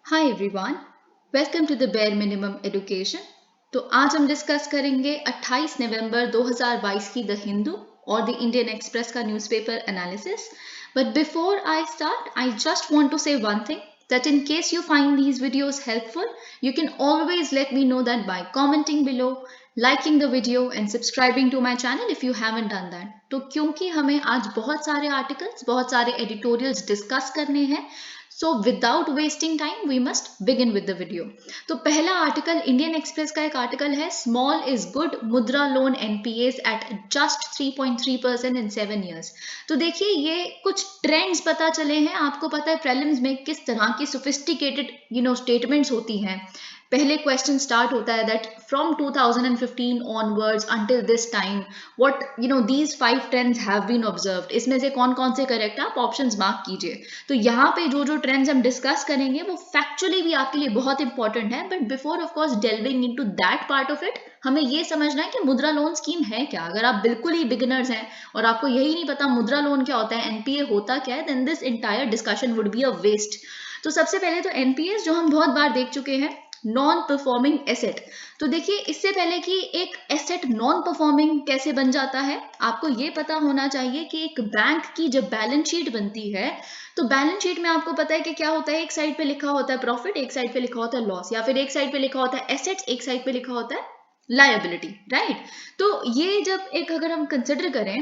Hi everyone, welcome to the bare minimum education. तो आज हम डिस्कस करेंगे 28 नवंबर 2022 की द हिंदू और द इंडियन एक्सप्रेस का newspaper analysis. But before I start, I just want to say one thing that in case you find these videos helpful, you can always let me know that by commenting below, liking the video and subscribing to my channel if you haven't done that. तो क्योंकि हमें आज बहुत सारे articles, बहुत सारे editorials discuss करने हैं, so without wasting time we must begin with the video. तो पहला आर्टिकल इंडियन एक्सप्रेस का एक आर्टिकल है, small is good, Mudra loan NPAs at just 3.3% in 7 years। तो देखिए, ये कुछ ट्रेंड्स पता चले हैं। आपको पता है प्रीलिम्स में किस तरह की सोफिस्टिकेटेड स्टेटमेंट्स होती हैं। पहले क्वेश्चन स्टार्ट होता है that from 2015 onwards until this time what these 5 trends have been observed. इसमें से कौन कौन से करेक्ट, आप ऑप्शंस मार्क कीजिए। तो यहाँ पे जो जो ट्रेंड्स हम डिस्कस करेंगे वो फैक्चुअली भी आपके लिए बहुत इंपॉर्टेंट है। But before of course delving into that part of it, हमें ये समझना है कि मुद्रा लोन स्कीम है क्या। अगर आप बिल्कुल ही बिगिनर्स हैं और आपको यही नहीं पता मुद्रा लोन क्या होता है, एनपीए होता क्या है, then this entire discussion would be a waste. तो सबसे पहले तो एनपीएस जो हम बहुत बार देख चुके हैं, नॉन परफॉर्मिंग एसेट। तो देखिए, इससे पहले कि एक एसेट नॉन परफॉर्मिंग कैसे बन जाता है, आपको ये पता होना चाहिए कि एक बैंक की जब बैलेंस शीट बनती है तो बैलेंस शीट में आपको पता है कि क्या होता है। एक साइड पे लिखा होता है प्रॉफिट, एक साइड पे लिखा होता है लॉस, या फिर एक साइड पे लिखा होता है एसेट्स, एक साइड पे लिखा होता है लायबिलिटी, राइट। तो ये जब एक अगर हम कंसिडर करें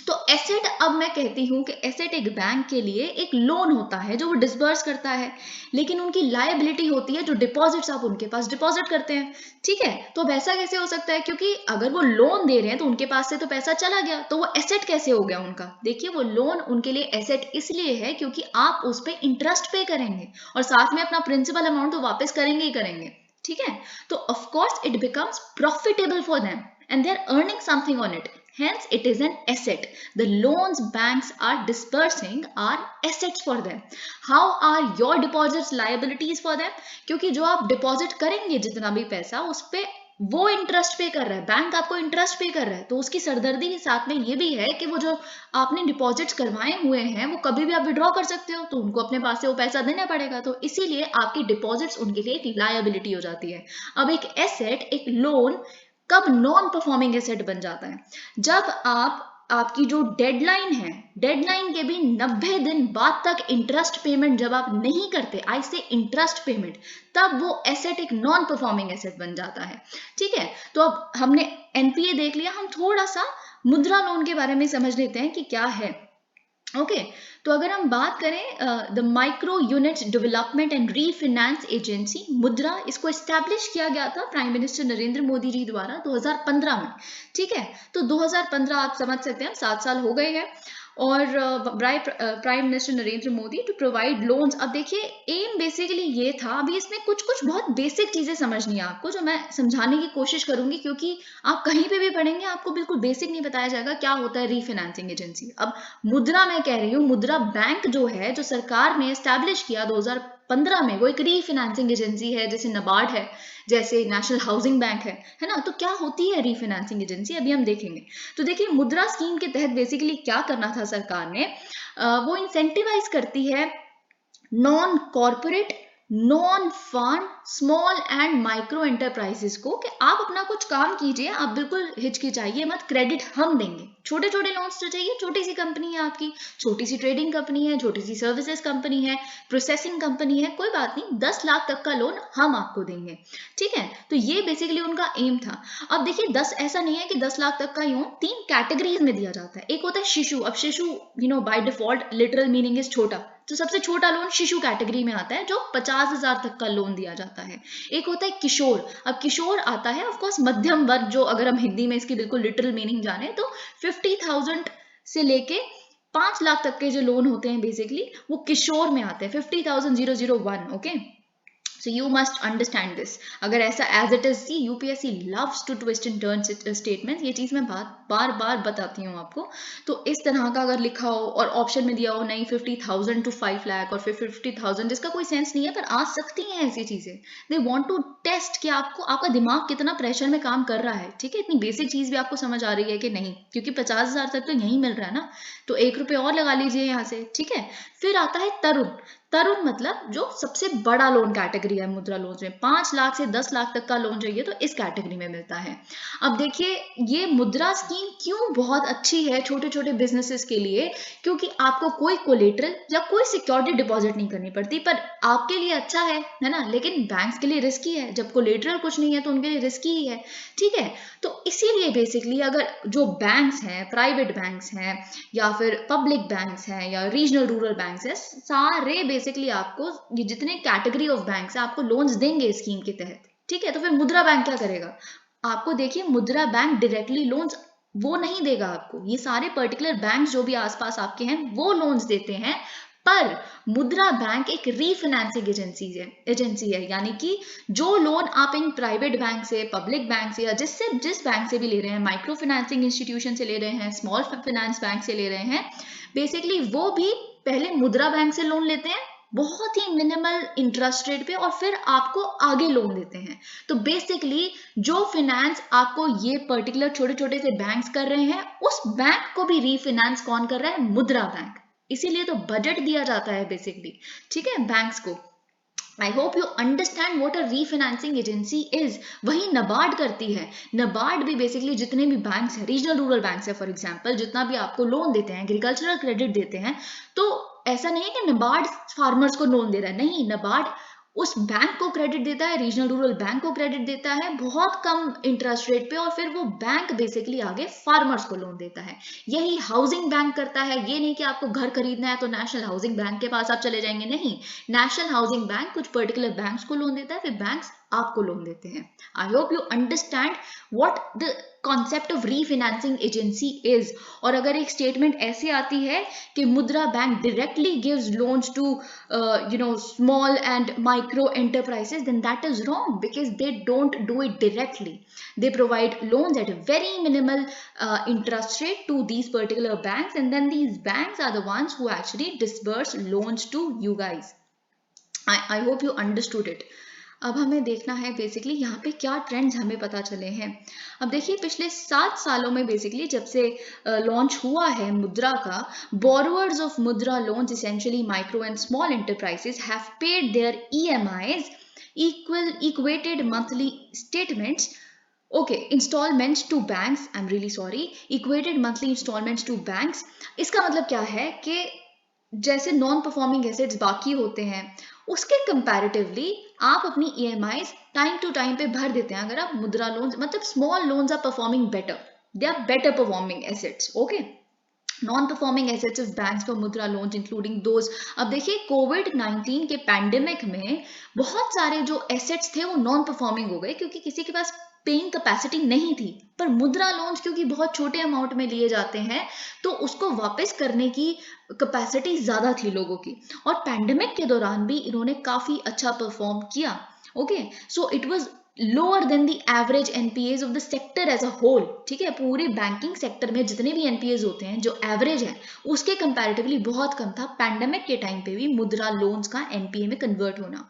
तो एसेट, अब मैं कहती हूं कि एसेट एक बैंक के लिए एक लोन होता है जो वो डिसबर्स करता है, लेकिन उनकी लायबिलिटी होती है जो डिपॉजिट्स आप उनके पास डिपॉजिट करते हैं। ठीक है, तो अब ऐसा कैसे हो सकता है, क्योंकि अगर वो लोन दे रहे हैं तो उनके पास से तो पैसा चला गया, तो वो एसेट कैसे हो गया उनका। देखिए, वो लोन उनके लिए एसेट इसलिए है क्योंकि आप उस पर इंटरेस्ट पे करेंगे और साथ में अपना प्रिंसिपल अमाउंट तो वापस करेंगे ही करेंगे। ठीक है, तो of course it becomes profitable for them and they're earning something on it. Hence, it is an asset. The loans banks are disbursing are assets for them. How are your deposits liabilities for them? क्योंकि जो आप deposit करेंगे जितना भी पैसा, उस पे वो इंटरेस्ट पे कर रहा है, बैंक आपको इंटरेस्ट पे कर रहा है। तो उसकी सरदर्दी के साथ में ये भी है कि वो जो आपने डिपॉजिट्स करवाए हुए हैं वो कभी भी आप विड्रॉ कर सकते हो, तो उनको अपने पास से वो पैसा देना पड़ेगा। तो इसीलिए आपकी डिपॉजिट्स उनके लिए एक लायबिलिटी हो जाती है। अब एक एसेट, एक लोन कब नॉन परफॉर्मिंग एसेट बन जाता है, जब आपकी जो डेडलाइन है, डेडलाइन के भी 90 दिन बाद तक इंटरेस्ट पेमेंट जब आप नहीं करते, आई से इंटरेस्ट पेमेंट, तब वो एसेट एक नॉन परफॉर्मिंग एसेट बन जाता है। ठीक है, तो अब हमने एनपीए देख लिया, हम थोड़ा सा मुद्रा लोन के बारे में समझ लेते हैं कि क्या है। ओके, तो अगर हम बात करें the micro units development and refinance agency मुद्रा, इसको एस्टैब्लिश किया गया था प्राइम मिनिस्टर नरेंद्र मोदी जी द्वारा 2015 में। ठीक है, तो 2015 आप समझ सकते हैं 7 साल हो गए हैं, और prime minister Narendra Modi to provide loans. अब देखिए, एम बेसिकली ये था। अभी इसमें कुछ कुछ बहुत बेसिक चीजें समझनी है आपको, जो मैं समझाने की कोशिश करूंगी, क्योंकि आप कहीं पे भी पढ़ेंगे आपको बिल्कुल बेसिक नहीं बताया जाएगा क्या होता है रीफाइनेंसिंग एजेंसी। अब मुद्रा, मैं कह रही हूँ मुद्रा बैंक जो है, जो सरकार ने एस्टैब्लिश किया 2015 में, वो एक रीफाइनेंसिंग एजेंसी है, जैसे नबार्ड है, जैसे नेशनल हाउसिंग बैंक है ना। तो क्या होती है रीफाइनेंसिंग एजेंसी, अभी हम देखेंगे। तो देखिए, मुद्रा स्कीम के तहत बेसिकली क्या करना था सरकार ने, वो इंसेंटिवाइज करती है non corporate, non fund, small and micro enterprises को, कि आप अपना कुछ काम कीजिए, आप बिल्कुल हिचकिचाइए मत, क्रेडिट हम देंगे। छोटे छोटे लोन्स तो चाहिए, छोटी सी कंपनी है आपकी, छोटी सी ट्रेडिंग कंपनी है, छोटी सी सर्विसेज कंपनी है, प्रोसेसिंग कंपनी है, कोई बात नहीं, 10 लाख तक का लोन हम आपको देंगे। ठीक है, तो ये बेसिकली उनका एम था। अब देखिए, 10 ऐसा नहीं है कि 10 लाख तक का लोन 3 कैटेगरीज में दिया जाता है। एक होता है शिशु। अब शिशु by default literal meaning is छोटा, तो सबसे छोटा लोन शिशु कैटेगरी में आता है, जो 50,000 तक का लोन दिया जाता है। एक होता है किशोर। अब किशोर आता है ऑफकोर्स मध्यम वर्ग, जो अगर हम हिंदी में इसकी बिल्कुल लिटरल मीनिंग जाने तो 50,000 से लेके 5 लाख तक के जो लोन होते हैं बेसिकली वो किशोर में आते हैं, 50,001। Okay, so you must understand this। अगर ऐसा as it is, see UPSC loves to twist and turn statements, ये चीज मैं बार बार बताती हूँ आपको। तो इस तरह का अगर लिखा हो और ऑप्शन में दिया हो नहीं 50,000 to 5 लाख और फिर 50,000, जिसका कोई सेंस नहीं है, पर आ सकती हैं ऐसी चीजें। दे वांट टू टेस्ट कि आपको, आपका दिमाग कितना प्रेशर में काम कर रहा है। ठीक है, इतनी बेसिक चीज भी आपको समझ आ रही है कि नहीं, क्योंकि 50,000 तक तो यही मिल रहा है ना, तो 1 रुपये और लगा लीजिए यहाँ से। ठीक है, फिर आता है तरुण। तरुण मतलब जो सबसे बड़ा लोन कैटेगरी है मुद्रा लोन में, 5 लाख से 10 लाख तक का लोन चाहिए तो इस कैटेगरी में मिलता है। अब देखिए ये मुद्रा स्कीम क्यों बहुत अच्छी है छोटे छोटे बिजनेसेस के लिए, क्योंकि आपको कोई कोलेटरल या कोई सिक्योरिटी डिपॉजिट नहीं करनी पड़ती। पर आपके लिए अच्छा है ना, लेकिन बैंक्स के लिए रिस्की है। जब कोलेटरल कुछ नहीं है तो उनके लिए रिस्की ही है, ठीक है। तो इसीलिए बेसिकली अगर जो बैंक्स हैं, प्राइवेट बैंक्स हैं या फिर पब्लिक बैंक्स हैं या रीजनल रूरल बैंक्स हैं, सारे बेसिकली आपको ये जितने कैटेगरी ऑफ बैंक्स हैं आपको लोन्स देंगे स्कीम के तहत, ठीक है। तो फिर मुद्रा बैंक क्या करेगा? आपको देखिए मुद्रा बैंक डायरेक्टली लोन्स वो नहीं देगा आपको, ये सारे पर्टिकुलर बैंक जो भी आसपास आपके हैं वो लोन्स देते हैं। पर मुद्रा बैंक एक रीफाइनेंसिंग एजेंसी है, यानी कि जो लोन आप इन प्राइवेट बैंक से, पब्लिक बैंक से या जिस बैंक से भी ले रहे हैं, माइक्रो फाइनेंसिंग इंस्टीट्यूशन से ले रहे हैं, स्मॉल फाइनेंस बैंक से ले रहे हैं, बेसिकली वो भी पहले मुद्रा बैंक से लोन लेते हैं बहुत ही मिनिमल इंटरेस्ट रेट पे और फिर आपको आगे लोन देते हैं। तो बेसिकली जो फाइनेंस आपको ये पर्टिकुलर छोटे छोटे से बैंक्स कर रहे हैं, उस बैंक को भी रीफाइनेंस कौन कर रहा है? मुद्रा बैंक। इसीलिए तो बजट दिया जाता है बेसिकली, ठीक है, बैंक्स को। आई hope you understand what a refinancing agency is. वही नबार्ड करती है। नबार्ड भी बेसिकली जितने भी बैंक्स हैं, रीजनल रूरल बैंक्स है फॉर एग्जांपल, जितना भी आपको लोन देते हैं, एग्रीकल्चरल क्रेडिट देते हैं, तो ऐसा नहीं है कि नबार्ड फार्मर्स को लोन दे रहा है, नहीं, नबार्ड उस बैंक को क्रेडिट देता है, रीजनल रूरल बैंक को क्रेडिट देता है बहुत कम इंटरेस्ट रेट पे, और फिर वो बैंक बेसिकली आगे फार्मर्स को लोन देता है। यही हाउसिंग बैंक करता है। ये नहीं कि आपको घर खरीदना है तो नेशनल हाउसिंग बैंक के पास आप चले जाएंगे, नहीं, नेशनल हाउसिंग बैंक कुछ पर्टिकुलर बैंक्स को लोन देता है, फिर बैंक्स आपको लोन देते हैं। I hope you understand what the concept of refinancing agency is. और अगर एक स्टेटमेंट ऐसी आती है कि Mudra bank directly gives loans to small and micro enterprises, then that is wrong because they don't do it directly. They provide loans at a very minimal interest rate to these particular banks, and then these banks are the ones who actually disburse loans to you guys. I hope you understood it. अब हमें देखना है basically यहाँ पे क्या trends हमें पता चले हैं। अब देखिए पिछले 7 सालों में बेसिकली जब से लॉन्च हुआ है मुद्रा का, borrowers of Mudra loans essentially micro and small enterprises have paid their EMIs equated monthly statements, okay, installments to banks, I'm really sorry, equated monthly installments to banks। इसका मतलब क्या है कि जैसे नॉन परफॉर्मिंग एसेट्स बाकी होते हैं उसके कंपैरेटिवली आप अपनी EMIs टाइम टू टाइम पे भर देते हैं। अगर आप मुद्रा लोन्स, मतलब small loans are performing better, they are better performing assets, okay. Non performing assets of banks for Mudra loans including those. अब देखिए कोविड-19 के पैंडेमिक में बहुत सारे जो एसेट्स थे वो नॉन परफॉर्मिंग हो गए क्योंकि किसी के पास पेइंग कैपेसिटी नहीं थी। पर मुद्रा लोन्स क्योंकि बहुत छोटे अमाउंट में लिए जाते हैं तो उसको वापस करने की कैपेसिटी ज्यादा थी लोगों की, और पैंडेमिक के दौरान भी इन्होंने काफी अच्छा परफॉर्म किया, okay. So it was lower than the average NPAs of the sector as a whole, ठीक है। पूरे बैंकिंग सेक्टर में जितने भी NPAs होते हैं जो एवरेज है उसके कंपैरेटिवली बहुत कम था पैंडेमिक के टाइम पे भी मुद्रा लोन्स का NPA में कन्वर्ट होना,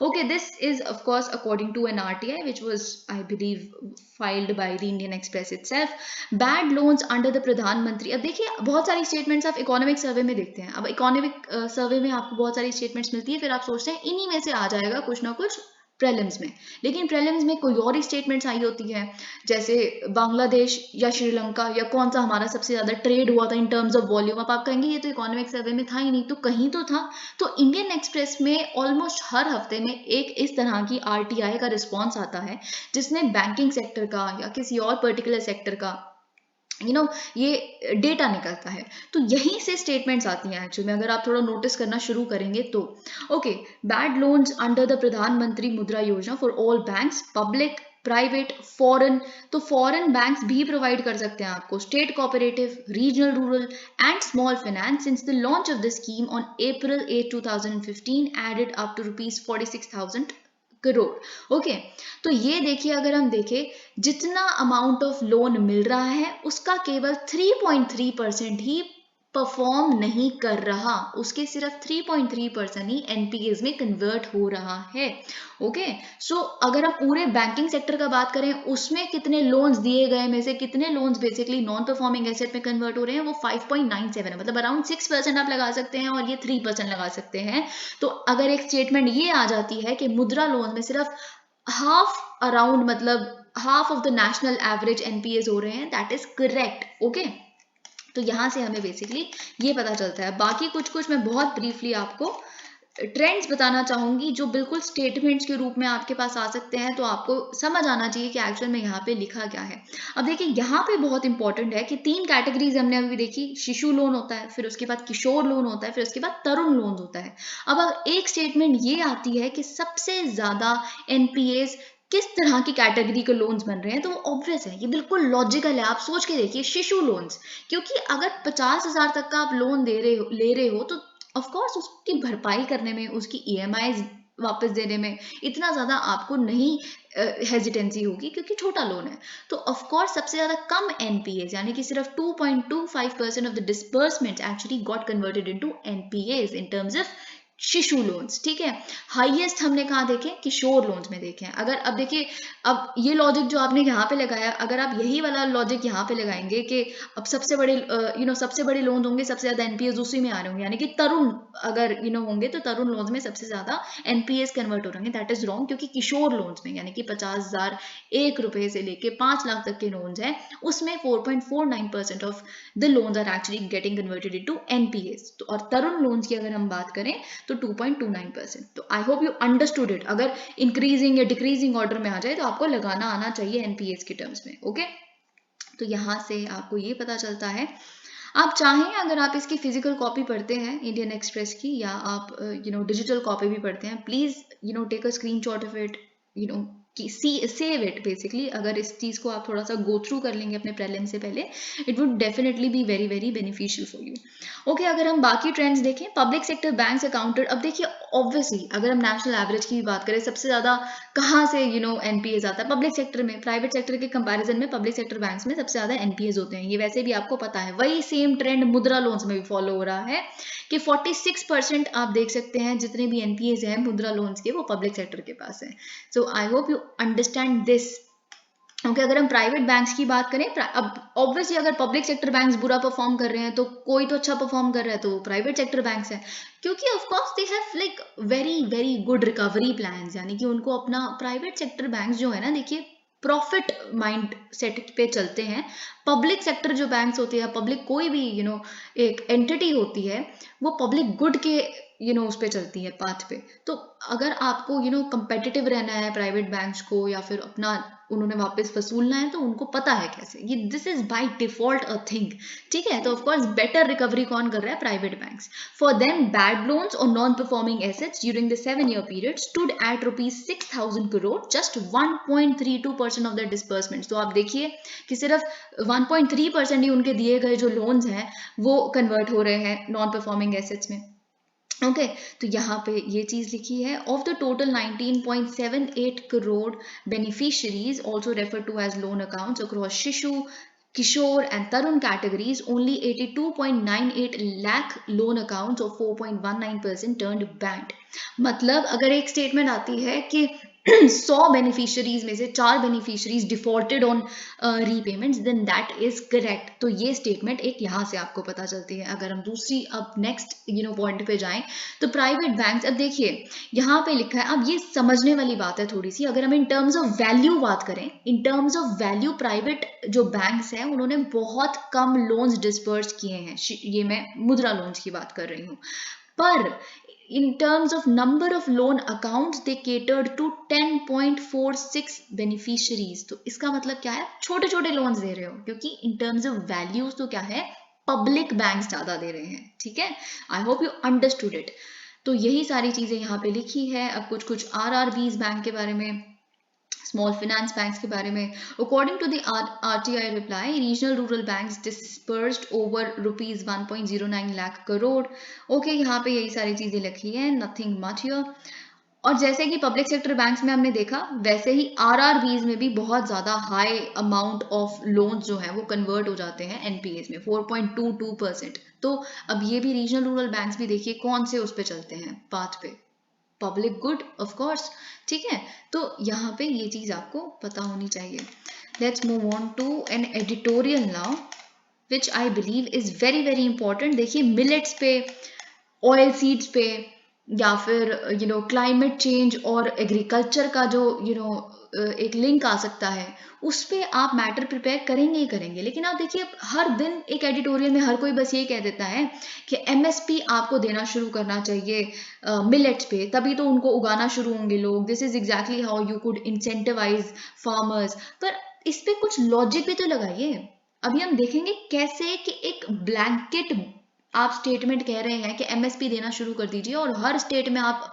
okay। This is of course according to an RTI which was I believe filed by the Indian Express itself। bad loans under the प्रधानमंत्री। अब देखिए बहुत सारी स्टेटमेंट्स आप इकोनॉमिक सर्वे में देखते हैं। अब इकोनॉमिक सर्वे में आपको बहुत सारी स्टेटमेंट्स मिलती है, फिर आप सोचते हैं इन्हीं में से आ जाएगा कुछ ना कुछ प्रेलिम्स में, लेकिन प्रेलिम्स में कोई और ही स्टेटमेंट्स आई होती है, जैसे बांग्लादेश या श्रीलंका या कौन सा हमारा सबसे ज्यादा ट्रेड हुआ था इन टर्म्स ऑफ वॉल्यूम। अब आप कहेंगे ये तो इकोनॉमिक सर्वे में था ही नहीं, तो कहीं तो था। तो इंडियन एक्सप्रेस में ऑलमोस्ट हर हफ्ते में एक इस तरह की RTI का रिस्पॉन्स आता है जिसमें बैंकिंग सेक्टर का या किसी और पर्टिकुलर सेक्टर का ये डेटा निकलता है। तो यहीं से स्टेटमेंट्स आती हैं एक्चुअली में, अगर आप थोड़ा नोटिस करना शुरू करेंगे तो। Okay, bad loans under the Pradhan Mantri Mudra Yojana for all banks, public, private, foreign. तो फॉरेन बैंक्स भी प्रोवाइड कर सकते हैं आपको, state cooperative, regional rural and small finance. Since the launch of the scheme on April 8, 2015 added up to ₹46,000 crore, okay. तो ये देखिए अगर हम देखें जितना अमाउंट ऑफ लोन मिल रहा है उसका केवल 3.3% ही परफॉर्म नहीं कर रहा, उसके सिर्फ 3.3% ही एनपीएस में कन्वर्ट हो रहा है। ओके, सो अगर हम पूरे बैंकिंग सेक्टर का बात करें, उसमें कितने लोन्स दिए गए में से कितने loans basically non performing asset में कन्वर्ट हो रहे हैं, वो 5.97 है, मतलब अराउंड 6% आप लगा सकते हैं और ये 3% लगा सकते हैं। तो अगर एक स्टेटमेंट ये आ जाती है कि मुद्रा लोन में सिर्फ हाफ अराउंड, मतलब half of the national average NPS हो रहे हैं, दैट इज करेक्ट। ओके, तो यहाँ से हमें बेसिकली ये पता चलता है। बाकी कुछ मैं बहुत ब्रीफली आपको ट्रेंड्स बताना चाहूंगी जो बिल्कुल स्टेटमेंट्स के रूप में आपके पास आ सकते हैं, तो आपको समझ आना चाहिए कि एक्चुअल में यहाँ पे लिखा क्या है। अब देखिए यहाँ पे बहुत इंपॉर्टेंट है कि 3 कैटेगरीज हमने अभी देखी, शिशु लोन होता है, फिर उसके बाद किशोर लोन होता है, फिर उसके बाद तरुण लोन होता है। अब एक स्टेटमेंट ये आती है कि सबसे ज्यादा एनपीएस किस तरह की कैटेगरी के लोन्स बन रहे हैं, तो वो ऑब्वियस है, ये बिल्कुल लॉजिकल है। आप सोच के देखिए, शिशु लोन्स, क्योंकि अगर 50,000 तक का आप लोन ले रहे हो तो ऑफ कोर्स उसकी भरपाई करने में, उसकी ईएमआईज वापस देने में इतना ज्यादा आपको नहीं हेजिटेंसी होगी, क्योंकि छोटा लोन है। तो ऑफ कोर्स सबसे ज्यादा कम एनपीएस, यानी कि सिर्फ 2.25% of the disbursements actually got converted into NPS in terms of शिशु लोन्स। ठीक है, हाईएस्ट हमने कहाँ देखे, किशोर लोन्स में देखे हैं। अगर अब देखिए, अब ये लॉजिक जो आपने यहाँ पे लगाया, अगर आप यही वाला लॉजिक यहाँ पे लगाएंगे कि अब सबसे बड़े सबसे बड़े लोन होंगे, सबसे ज्यादा एनपीएस उसी में आ रहे होंगे, यानी कि तरुण अगर होंगे तो तरुण लोन्स में सबसे ज्यादा एनपीएस कन्वर्ट हो रहे हैं, दैट इज रॉन्ग। क्योंकि किशोर लोन्स में, यानी कि 50,000 एक रुपए से लेके 5 लाख तक के लोन्स हैं, उसमें 4.49% of the loans are actually getting converted into NPAs. तो और तरुण लोन्स की अगर हम बात करें तो 2.29%। तो आई होप यू अंडरस्टूड इट। अगर इंक्रीजिंग या डिक्रीजिंग ऑर्डर में आ जाए तो आपको लगाना आना चाहिए एनपीएस के टर्म्स में। ओके, तो यहाँ से आपको ये पता चलता है। आप चाहें, अगर आप इसकी फिजिकल कॉपी पढ़ते हैं इंडियन एक्सप्रेस की, या आप डिजिटल कॉपी भी पढ़ते हैं, please take a screenshot of it, कि सेव इट बेसिकली। अगर इस चीज को आप थोड़ा सा गो थ्रू कर लेंगे अपने प्रीलिम्स से पहले, it would definitely be very very beneficial for you. Okay, अगर हम बाकी ट्रेंड्स देखें, पब्लिक सेक्टर बैंक्स अकाउंटेड, अब देखिए ऑब्वियसली अगर हम नेशनल एवरेज की बात करें, सबसे ज्यादा कहाँ से एनपीएस आता है, पब्लिक सेक्टर में। प्राइवेट सेक्टर के कंपैरिजन में पब्लिक सेक्टर बैंक्स में सबसे ज्यादा एनपीएस होते हैं, ये वैसे भी आपको पता है। वही सेम ट्रेंड मुद्रा लोन्स में भी फॉलो हो रहा है कि 46% आप देख सकते हैं जितने भी एनपीएस हैं मुद्रा लोन्स के, वो पब्लिक सेक्टर के पास है। So I hope you understand this. Okay, अगर हम प्राइवेट बैंक्स की बात करें, अब ऑब्वियसली अगर पब्लिक सेक्टर बैंक्स बुरा परफॉर्म कर रहे हैं तो कोई तो अच्छा परफॉर्म कर रहा है, तो वो प्राइवेट सेक्टर बैंक्स है, क्योंकि of course they have like very very good recovery plans. यानी कि उनको अपना, प्राइवेट सेक्टर बैंक्स जो है ना, देखिए प्रॉफिट माइंड सेट पे चलते हैं। पब्लिक सेक्टर जो बैंक्स होते हैं, पब्लिक कोई भी एक एंटिटी होती है, वो पब्लिक गुड के उस पे चलती है, पाथ पे। तो अगर आपको कंपेटिटिव रहना है प्राइवेट बैंक्स को, या फिर अपना उन्होंने वापस वसूलना है, तो उनको पता है कैसे, ये this is by default a thing. ठीक है, तो ऑफ कोर्स बेटर रिकवरी कौन कर रहा है, private banks. For them bad loans और non performing assets during the 7-year period stood at ₹6,000 crore, just 1.32% of the disbursement. तो आप देखिए कि सिर्फ 1.3% ही उनके दिए गए जो लोन्स हैं वो कन्वर्ट हो रहे हैं नॉन परफॉर्मिंग एसेट्स में। ओके, तो यहाँ पे ये चीज लिखी है, of the total 19.78 crore beneficiaries also referred to as loan accounts across Shishu, Kishore and Tarun categories, only 82.98 lakh loan accounts और 4.19% turned banned। मतलब अगर एक स्टेटमेंट आती है कि 100 बेनिफिशियरीज में से 4 beneficiaries defaulted on repayments, then that is correct. तो ये स्टेटमेंट एक यहाँ से आपको पता चलती है। अगर हम दूसरी अब नेक्स्ट पॉइंट पे जाएं, तो प्राइवेट बैंक्स, अब देखिए यहाँ पे लिखा है, अब ये समझने वाली बात है थोड़ी सी। अगर हम इन टर्म्स ऑफ वैल्यू बात करें, in terms of value private जो बैंक्स हैं उन्होंने बहुत कम लोन्स डिस्पर्स किए हैं, ये मैं मुद्रा लोन्स की बात कर रही हूँ। पर in terms of number of loan accounts they catered to 10.46 beneficiaries। तो इसका मतलब क्या है, छोटे छोटे लोन्स दे रहे हो, क्योंकि in terms of values तो क्या है, पब्लिक बैंक्स ज्यादा दे रहे हैं। ठीक है, आई होप यू अंडरस्टूड इट। तो यही सारी चीजें यहाँ पे लिखी है। अब कुछ RRBs बैंक के बारे में, स्मॉल फाइनेंस बैंक्स के बारे में। According to the RTI reply, regional rural banks dispersed over ₹1.09 lakh crore. Okay, यहाँ पे यही सारी चीजें लिखी है, नथिंग मच हियर। और जैसे कि पब्लिक सेक्टर बैंक्स में हमने देखा, वैसे ही आरआरबीज में भी बहुत ज़्यादा हाई अमाउंट ऑफ लोन्स जो हैं वो कन्वर्ट हो जाते हैं एनपीएस में, 4.22%। तो अब ये भी रीजनल रूरल बैंक्स भी देखिए कौन से उस पे चलते हैं, पाथ पे, पब्लिक गुड ऑफ कोर्स, ठीक है। तो यहाँ पे ये चीज़ आपको पता होनी चाहिए। Let's move on to an editorial now which I believe is very very important. देखिए मिलेट्स पे, ऑयल सीड्स पे, या फिर क्लाइमेट चेंज और एग्रीकल्चर का जो एक लिंक आ सकता है, उस पे आप मैटर प्रिपेयर करेंगे ही करेंगे। लेकिन आप देखिए हर दिन एक एडिटोरियल में हर कोई बस ये कह देता है कि एमएसपी आपको देना शुरू करना चाहिए मिलेट्स पे, तभी तो उनको उगाना शुरू होंगे लोग, this is exactly how you could incentivise farmers. पर इस पे कुछ लॉजिक भी तो लगाइए। अभी हम देखेंगे कैसे कि एक ब्लैंकेट आप स्टेटमेंट कह रहे हैं कि एमएसपी देना शुरू कर दीजिए और हर स्टेट में आप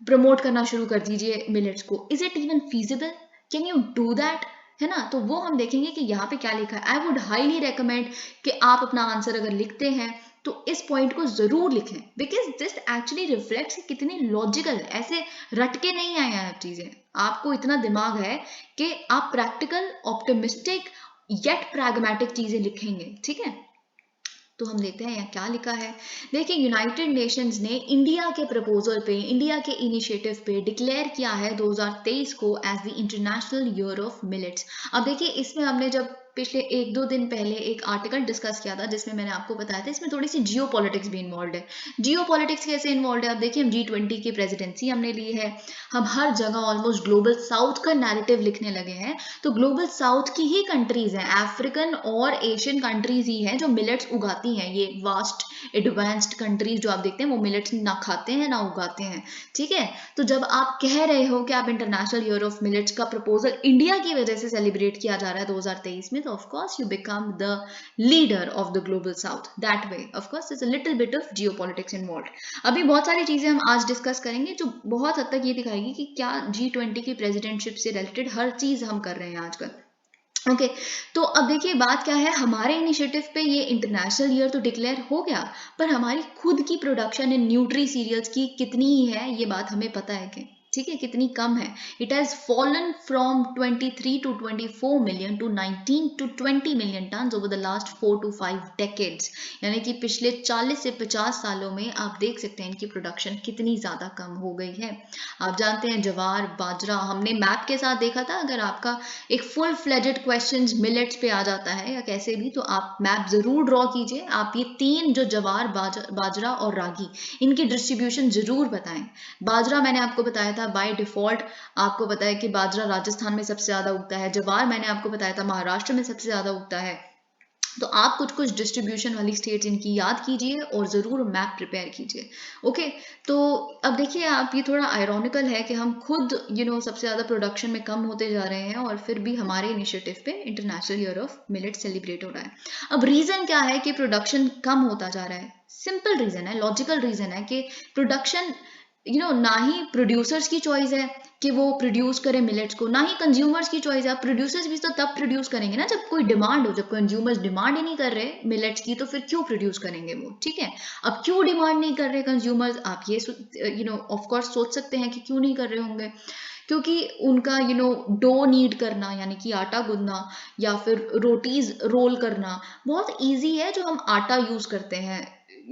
प्रमोट करना शुरू कर दीजिए मिलेट्स को। Is it even feasible? Can you do that? है ना। तो वो हम देखेंगे कि यहाँ पे क्या लिखा है। आई वुड हाईली रेकमेंड कि आप अपना आंसर अगर लिखते हैं तो इस पॉइंट को जरूर लिखें, बिकॉज दिस एक्चुअली रिफ्लेक्ट्स कितनी लॉजिकल, ऐसे रट के नहीं आए हैं चीजें। आपको इतना दिमाग है कि आप प्रैक्टिकल, ऑप्टिमिस्टिक येट प्रैग्मेटिक चीजें लिखेंगे, ठीक है। तो हम देखते हैं यहाँ क्या लिखा है। देखिए यूनाइटेड नेशंस ने इंडिया के प्रपोजल पे, इंडिया के इनिशिएटिव पे डिक्लेयर किया है 2023 को as the international year of millets. अब देखिए इसमें हमने जब पिछले 1-2 दिन पहले एक आर्टिकल डिस्कस किया था जिसमें मैंने आपको बताया था इसमें थोड़ी सी जियो पॉलिटिक्स भी इन्वॉल्व है। जियो पॉलिटिक्स कैसे इन्वॉल्व है? अब देखिए हम G20 की प्रेसिडेंसी हमने ली है, हम हर जगह ऑलमोस्ट ग्लोबल साउथ का नैरेटिव लिखने लगे हैं। तो ग्लोबल साउथ की ही कंट्रीज हैं, अफ्रीकन और एशियन कंट्रीज ही हैं जो मिलेट्स उगाती हैं। ये वास्ट एडवांस्ड कंट्रीज जो आप देखते हैं वो मिलेट्स ना खाते हैं ना उगाते हैं, ठीक है। तो जब आप कह रहे हो कि आप इंटरनेशनल ईयर ऑफ मिलेट्स का प्रपोजल इंडिया की वजह से सेलिब्रेट किया जा रहा है 2023 में, तो of course you become the leader of the global south that way. Of course it's a little bit of geopolitics involved. अभी बहुत सारी चीजें हम आज डिस्कस करेंगे जो बहुत हद तक ये दिखाएगी कि क्या G20 की प्रेसिडेंटशिप से रिलेटेड हर चीज हम कर रहे हैं आजकल। ओके तो अब देखिए बात क्या है, हमारे इनिशिएटिव पे ये इंटरनेशनल ईयर तो डिक्लेयर हो गया, पर हमारी खुद की प्रोडक्शन इन न्यूट्री सीरियल्स की कितनी ही है ये बात हमें पता है कि, ठीक है, कितनी कम है। It has fallen from 23 to 24 million to 19 to 20 million tonne over the last 4 to 5 decades. यानी कि पिछले 40 से 50 सालों में आप देख सकते हैं इनकी प्रोडक्शन कितनी ज़्यादा कम हो गई है। आप जानते हैं जवार, बाजरा, हमने मैप के साथ देखा था। अगर आपका एक फुल फ्लेजेड क्वेश्चन मिलेट्स पे आ जाता है या कैसे भी, तो आप मैप ज़रूर ड्रॉ कीजिए। आप ये तीन जो जवार, बाजरा और रागी, इनकी डिस्ट्रीब्यूशन ज़रूर बताएं। बाजरा मैंने आपको बताया था बाय डिफॉल्ट, आपको पता है कि बाजरा राजस्थान में सबसे ज़्यादा उगता है। जवार मैंने आपको बताया था महाराष्ट्र में सबसे ज़्यादा उगता है। तो आप कुछ कुछ डिस्ट्रीब्यूशन वाली स्टेट्स इनकी याद कीजिए और ज़रूर मैप प्रिपेयर कीजिए। ओके तो अब देखिए आप, ये थोड़ा आयरॉनिकल है कि हम खुद सबसे ज़्यादा प्रोडक्शन में कम होते जा रहे हैं और फिर भी हमारे इनिशिएटिव पे international year of millet celebrate हो रहा है। अब रीज़न क्या है कि प्रोडक्शन कम होता जा रहा है? सिंपल रीज़न है, लॉजिकल रीज़न है कि प्रोडक्शन ना ही प्रोड्यूसर्स की चॉइस है कि वो प्रोड्यूस करें मिलेट्स को, ना ही कंज्यूमर्स की चॉइस है। प्रोड्यूसर्स भी तो तब प्रोड्यूस करेंगे ना जब कोई डिमांड हो। जब कंज्यूमर्स डिमांड ही नहीं कर रहे मिलेट्स की तो फिर क्यों प्रोड्यूस करेंगे वो, ठीक है। अब क्यों डिमांड नहीं कर रहे कंज्यूमर्स, आप ये ऑफ कोर्स सोच सकते हैं कि क्यों नहीं कर रहे होंगे। क्योंकि उनका डो नीड करना, यानी कि आटा गूंदना या फिर रोटीज रोल करना बहुत ईजी है। जो हम आटा यूज करते हैं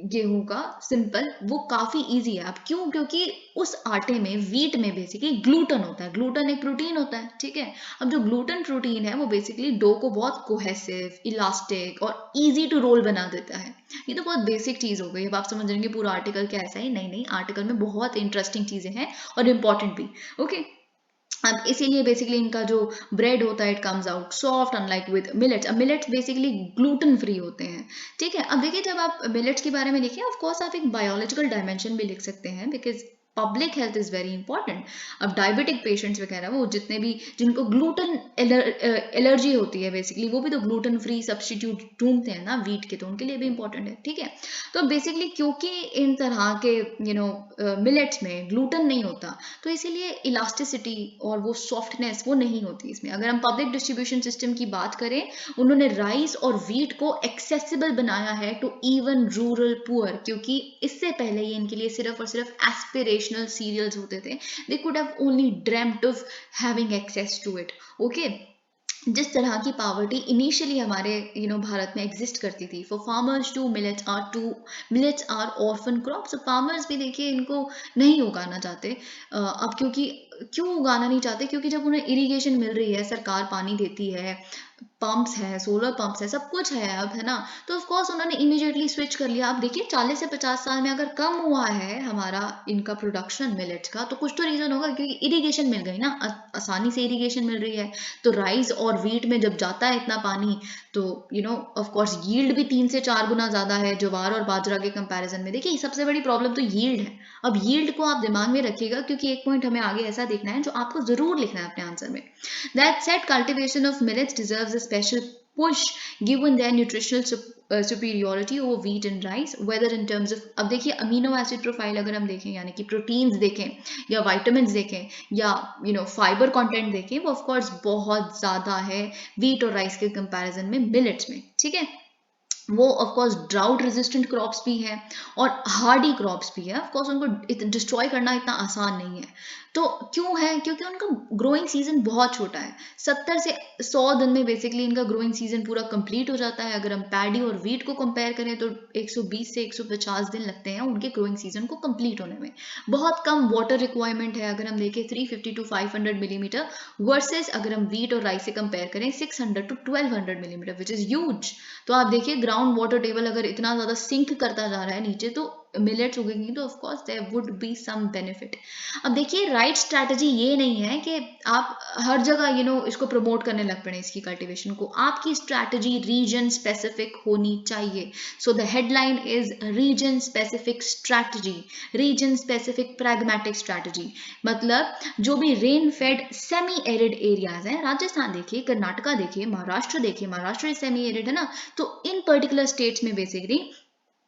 गेहूं का सिंपल, वो काफी इजी है। अब क्यों? क्योंकि उस आटे में, व्हीट में बेसिकली ग्लूटन होता है। ग्लूटन एक प्रोटीन होता है, ठीक है। अब जो ग्लूटन प्रोटीन है वो बेसिकली डो को बहुत कोहेसिव, इलास्टिक और इजी टू रोल बना देता है। ये तो बहुत बेसिक चीज हो गई। अब आप समझ रहे पूरा आर्टिकल क्या ऐसा ही नहीं, नहीं, आर्टिकल में बहुत इंटरेस्टिंग चीजें हैं और इम्पोर्टेंट भी। ओके अब इसीलिए बेसिकली इनका जो ब्रेड होता है it comes out soft unlike with millets. अब मिलेट्स बेसिकली ग्लूटेन फ्री होते हैं, ठीक है। अब देखिए जब आप मिलेट्स के बारे में लिखिए, ऑफ कोर्स आप एक बायोलॉजिकल डायमेंशन भी लिख सकते हैं, because public health is very important. अब डायबिटिक पेशेंट्स वगैरह, वो जितने भी जिनको ग्लूटेन एलर्जी होती है बेसिकली, वो भी तो ग्लूटेन फ्री सब्सटीट्यूट ढूंढते हैं ना व्हीट के, तो उनके लिए भी इंपॉर्टेंट है, ठीक है। तो बेसिकली क्योंकि इन तरह के मिलेट्स में ग्लूटेन नहीं होता, तो इसीलिए इलास्टिसिटी और वो सॉफ्टनेस वो नहीं होती इसमें। अगर हम पब्लिक डिस्ट्रीब्यूशन सिस्टम की बात करें, उन्होंने राइस और व्हीट को एक्सेसिबल बनाया है टू इवन रूरल पुअर, क्योंकि इससे पहले ये इनके लिए सिर्फ और सिर्फ एस्पिरेशन एस्पिरेशनल सीरियल्स होते थे, they could have only dreamed of having access to it. Okay, जिस तरह की पावर्टी इनिशियली हमारे भारत में एग्जिस्ट करती थी, for farmers millets are orphan crops. Farmers भी देखिए इनको नहीं उगाना चाहते। अब क्यों उगाना नहीं चाहते? क्योंकि जब उन्हें इरिगेशन मिल रही है, सरकार पानी देती है, पंप्स है, सोलर पंप्स है, सब कुछ है अब, है ना, तो ऑफ कोर्स उन्होंने इमीडिएटली स्विच कर लिया। आप देखिए 40 से 50 साल में अगर कम हुआ है हमारा इनका प्रोडक्शन मिलेट्स का, तो कुछ तो रीजन होगा, क्योंकि इरिगेशन मिल गई ना, आसानी से इरिगेशन मिल रही है। तो राइस और वीट में जब जाता है इतना पानी, तो ऑफ कोर्स यील्ड भी 3 से 4 गुना ज्यादा है ज्वार और बाजरा के कंपैरिजन में। देखिए सबसे बड़ी प्रॉब्लम तो यील्ड है। अब यील्ड को आप दिमाग में रखिएगा, क्योंकि एक पॉइंट हमें आगे ऐसा देखना है जो आपको जरूर लिखना है अपने आंसर में। That said, cultivation of millets deserves a special push given their nutritional superiority over wheat and rice, whether in terms of, अब देखिए अमीनो एसिड प्रोफाइल अगर हम देखें, यानी कि प्रोटीन्स देखें या वाइटामिन देखें या फाइबर कंटेंट देखें, वो ऑफ कोर्स बहुत ज़्यादा है व्हीट और राइस के कंपैरिजन में मिलेट्स में। ठीक है, वो of course drought resistant crops भी हैं और हार्डी क्रॉप्स भी है। ऑफ कोर्स उनको डिस्ट्रॉय करना इतना आसान नहीं है। तो क्यों है? क्योंकि उनका ग्रोइंग सीजन बहुत छोटा है। 70 से 100 दिन में बेसिकली इनका ग्रोइंग सीजन पूरा कंप्लीट हो जाता है। अगर हम पैडी और वीट को कंपेयर करें तो 120 से 150 दिन लगते हैं उनके ग्रोइंग सीजन को कंप्लीट होने में। बहुत कम वाटर रिक्वायरमेंट है, अगर हम देखें 350 टू 500 मिलीमीटर, वर्सेस अगर हम वीट और राइस से कंपेयर करें 600 to 1200 millimetre, which is huge. तो आप देखिए ग्राउंड वाटर टेबल अगर इतना ज्यादा सिंक करता जा रहा है नीचे, तो मिलेट्स उगेंगी तो of course there would be some benefit. अब देखिए राइट स्ट्रैटेजी ये नहीं है कि आप हर जगह इसको प्रमोट करने लग पड़े इसकी कल्टीवेशन को। आपकी स्ट्रैटेजी रीजन स्पेसिफिक होनी चाहिए। So the headline is region specific strategy, region specific pragmatic strategy. मतलब जो भी rain fed semi arid areas हैं, राजस्थान देखिए, कर्नाटका देखिए, महाराष्ट्र देखिए, महाराष्ट्र सेमी एरिड है ना, तो इन पर्टिकुलर स्टेट्स में बेसिकली,